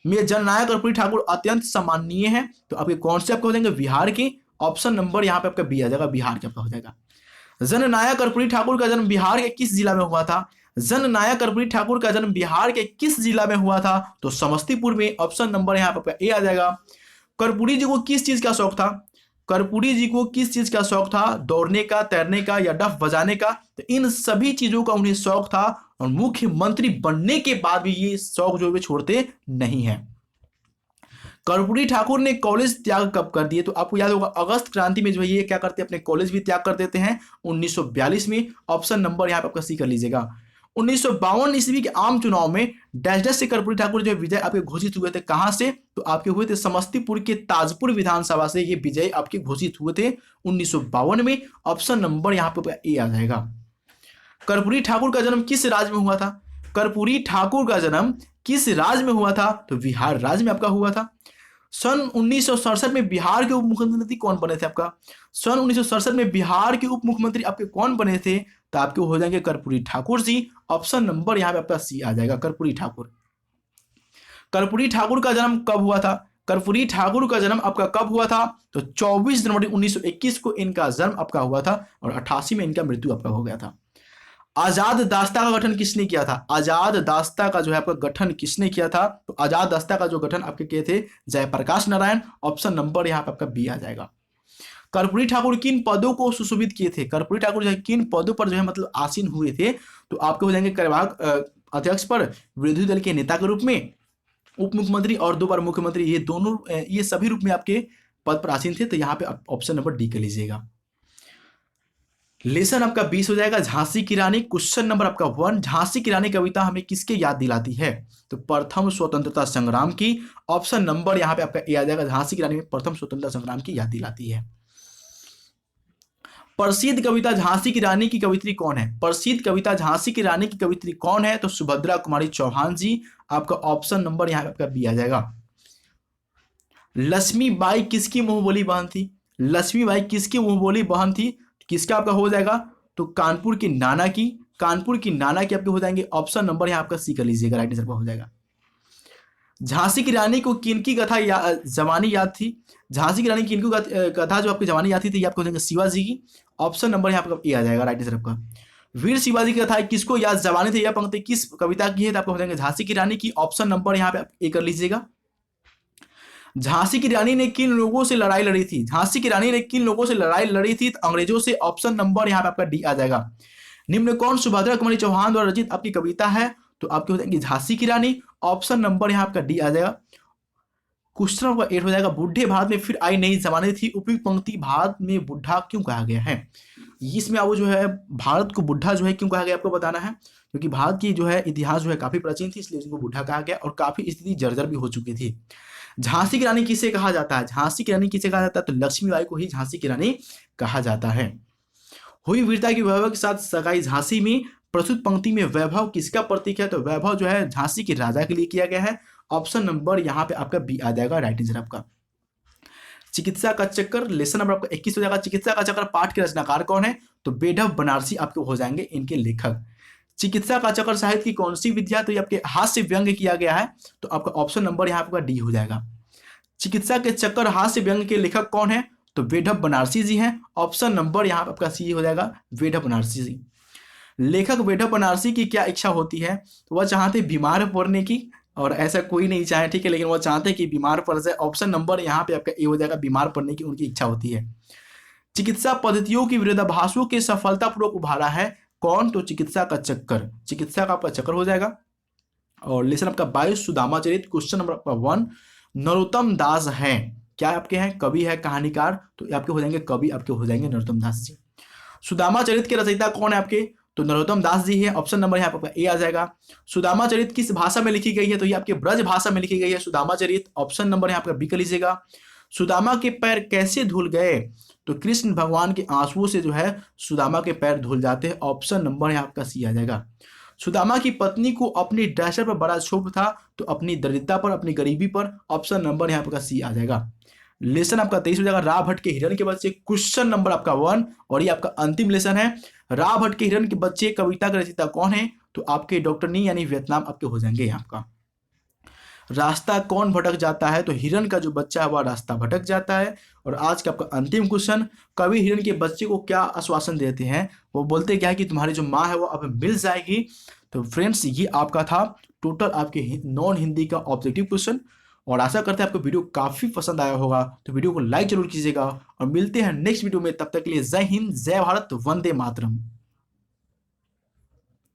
में जननायक कर्पूरी ठाकुर अत्यंत सम्माननीय है, तो आपके कौन से आपको हो जाएंगे, बिहार के। ऑप्शन नंबर यहाँ पे आपका बी आ जाएगा, बिहार के आपका हो जाएगा। जननायक कर्पूरी ठाकुर का जन्म बिहार के किस जिला में हुआ था, जननायक कर्पूरी ठाकुर का जन्म बिहार के किस जिला में हुआ था? तो समस्तीपुर में। ऑप्शन नंबर यहाँ पर ए आ जाएगा। कर्पूरी जी को किस चीज का शौक था? कर्पूरी जी को किस चीज का शौक था? दौड़ने का, तैरने का या डफ बजाने का? तो इन सभी चीजों का उन्हें शौक था और मुख्यमंत्री बनने के बाद भी ये शौक जो वे छोड़ते नहीं है। कर्पूरी ठाकुर ने कॉलेज त्याग कब कर दिए? तो आपको याद होगा अगस्त क्रांति में जो है ये क्या करते हैं, अपने कॉलेज भी त्याग कर देते हैं 1942 में। ऑप्शन नंबर यहाँ पे आपका सी कर लीजिएगा। 1952 ईस्वी के आम चुनाव में डैश डैश से कर्पूरी ठाकुर जो विजय आपके घोषित हुए थे। कहां से? तो आपके हुए थे समस्तीपुर के ताजपुर विधानसभा से ये विजय आपके घोषित हुए थे 1952 में। ऑप्शन नंबर यहाँ पे ए आ जाएगा। कर्पूरी ठाकुर का जन्म किस राज्य में हुआ था? कर्पूरी ठाकुर का जन्म किस राज्य में हुआ था? तो बिहार राज्य में आपका हुआ था। सन 1967 में बिहार के उप मुख्यमंत्री कौन बने थे आपका? सन 1967 में बिहार के उप मुख्यमंत्री आपके कौन बने थे? तो आपके हो जाएंगे कर्पूरी ठाकुर जी। ऑप्शन नंबर यहाँ पे आपका सी आ जाएगा, कर्पूरी ठाकुर। कर्पूरी ठाकुर का जन्म कब हुआ था? कर्पूरी ठाकुर का जन्म आपका कब हुआ था? तो 24 जनवरी 1921 को इनका जन्म आपका हुआ था और 88 में इनका मृत्यु आपका हो गया था। आजाद दास्ता का गठन किसने किया था? आजाद दास्ता का जो है आपका गठन किसने किया था? तो आजाद दास्ता का जो गठन आपके किए थे जयप्रकाश नारायण। ऑप्शन नंबर यहाँ पे आपका बी आ जाएगा। कर्पूरी ठाकुर किन पदों को सुशोभित किए थे? कर्पूरी ठाकुर जो है किन पदों पर जो है मतलब आसीन हुए थे? तो आपके हो जाएंगे कार्यवाहक अध्यक्ष पर, विरोधी दल के नेता के रूप में, उप मुख्यमंत्री और 2 बार मुख्यमंत्री, ये दोनों ये सभी रूप में आपके पद पर आसीन थे। तो यहाँ पे ऑप्शन नंबर डी कर लीजिएगा। लेसन आपका 20 हो जाएगा। झांसी की रानी। क्वेश्चन नंबर आपका 1, झांसी की रानी कविता हमें किसके याद दिलाती है? तो प्रथम स्वतंत्रता संग्राम की। ऑप्शन नंबर यहाँ पे आपका ए आ जाएगा। झांसी की रानी में प्रथम स्वतंत्रता संग्राम की याद दिलाती है। प्रसिद्ध कविता झांसी की रानी की कवित्री कौन है? प्रसिद्ध कविता झांसी की रानी की कवित्री कौन है? तो सुभद्रा कुमारी चौहान जी। आपका ऑप्शन नंबर यहाँ पे आपका बी आ जाएगा। लक्ष्मीबाई किसकी मुंहबोली बहन थी? लक्ष्मीबाई किसकी मुंहबोली बहन थी? किसका आपका हो जाएगा? तो कानपुर की नाना की। कानपुर की नाना की आपके हो जाएंगे। ऑप्शन नंबर यहाँ आपका सी कर लीजिएगा, राइट आंसर हो जाएगा। झांसी की रानी को किनकी कथा जवानी याद थी? झांसी की रानी की किनको कथा जो आपकी जवानी याद थी, ये आपको हो जाएंगे शिवाजी की। ऑप्शन नंबर यहाँ आपका ए आ जाएगा, राइट आंसर आपका। वीर शिवाजी की कथा किसको याद जवानी थी, यह पंक्ति किस कविता की है? तो आपको हो जाएंगे झांसी की रानी की। ऑप्शन नंबर यहाँ पे आप ए कर लीजिएगा। झांसी की रानी ने किन लोगों से लड़ाई लड़ी थी? झांसी की रानी ने किन लोगों से लड़ाई लड़ी थी? तो अंग्रेजों से। ऑप्शन नंबर यहाँ पे आपका डी आ जाएगा। निम्न कौन सुभद्रा कुमारी चौहान द्वारा रचित आपकी कविता है? तो आपकी हो जाएंगी झांसी की रानी। ऑप्शन नंबर यहाँ आपका डी आ जाएगा। क्वेश्चन नंबर 8 हो जाएगा। बूढ़े भारत में फिर आई नई जमाने थी, उपयुक्त पंक्ति भारत में बुढ़ा क्यों कहा गया है? इसमें आपको जो है भारत को बुढ़ा जो है क्यों कहा गया आपको बताना है, क्योंकि भारत की जो है इतिहास जो है काफी प्राचीन थी, इसलिए उसको बुढ़ा कहा गया और काफी स्थिति जर्जर भी हो चुकी थी। झांसी की रानी किसे कहा जाता है? झांसी की रानी किसे कहा जाता है? तो लक्ष्मीबाई को ही झांसी की रानी कहा जाता है। हुई वीरता की वैभव के साथ सगाई झांसी में। प्रस्तुत पंक्ति में वैभव किसका प्रतीक है? तो वैभव जो है झांसी के राजा के लिए किया गया है। ऑप्शन नंबर यहाँ पे आपका बी आ जाएगा, राइट आंसर आपका। चिकित्सा का चक्कर लेसन नंबर आपका 21 हो जाएगा। चिकित्सा का चक्कर पाठ के रचनाकार कौन है? तो बेढब बनारसी आपके हो जाएंगे इनके लेखक। चिकित्सा का चक्कर साहित्य की कौन सी विद्या? तो ये आपके हास्य व्यंग किया गया है, तो आपका ऑप्शन नंबर यहाँ आपका डी हो जाएगा। चिकित्सा के चक्कर हास्य व्यंग के लेखक कौन है? तो बेढब बनारसी जी हैं। ऑप्शन नंबर यहाँ आपका सी हो जाएगा, बेढब बनारसी जी। लेखक बेढब बनारसी की क्या इच्छा होती है? तो वह चाहते बीमार पड़ने की, और ऐसा कोई नहीं चाहे, ठीक है, लेकिन वह चाहते कि बीमार पड़ जाए। ऑप्शन नंबर यहाँ पे आपका ए हो जाएगा, बीमार पड़ने की उनकी इच्छा होती है। चिकित्सा पद्धतियों की विरोधाभासों के सफलतापूर्वक उभारा है कौन? तो चिकित्सा का चक्कर। चिकित्सा का आपका चक्कर हो जाएगा। और लेसन आपका 22 सुदामा चरित। क्वेश्चन नंबर आपका 1, नरोत्तम दास हैं क्या आपके हैं? कवि है, कहानीकार, तो आपके हो जाएंगे कवि, आपके हो जाएंगे नरोत्तम दास जी। सुदामा चरित के रचयिता कौन है आपके? तो नरोत्तम दास जी है। ऑप्शन नंबर यहाँ पर ए आ जाएगा। सुदामा चरित किस भाषा में लिखी गई है? तो ये आपके ब्रज भाषा में लिखी गई है सुदामा चरित। ऑप्शन नंबर यहाँ पर बी कर लीजिएगा। सुदामा के पैर कैसे धुल गए? तो कृष्ण भगवान के आंसुओं से जो है सुदामा के पैर धुल जाते हैं। ऑप्शन नंबर यहाँ आपका सी आ जाएगा। सुदामा की पत्नी को अपनी डैशर पर बड़ा क्षोभ था, तो अपनी दरिद्रता पर, अपनी गरीबी पर। ऑप्शन नंबर यहाँ पर सी आ जाएगा। लेसन आपका 23 हो जाएगा। रा भट्ट के हिरण के बच्चे। क्वेश्चन नंबर आपका 1 और ये आपका अंतिम लेसन है। रा भट्ट के हिरण के बच्चे कविता का रचयिता कौन है? तो आपके डॉक्टर नी यानी वियतनाम आपके हो जाएंगे। आपका रास्ता कौन भटक जाता है? तो हिरण का जो बच्चा है वह रास्ता भटक जाता है। और आज का आपका अंतिम क्वेश्चन, कवि हिरण के बच्चे को क्या आश्वासन देते हैं? वो बोलते क्या है कि तुम्हारी जो माँ है वो अब मिल जाएगी। तो फ्रेंड्स ये आपका था टोटल आपके नॉन हिंदी का ऑब्जेक्टिव क्वेश्चन, और आशा करते हैं आपको वीडियो काफ़ी पसंद आया होगा। तो वीडियो को लाइक जरूर कीजिएगा और मिलते हैं नेक्स्ट वीडियो में। तब तक के लिए जय हिंद, जय भारत, वंदे मातरम।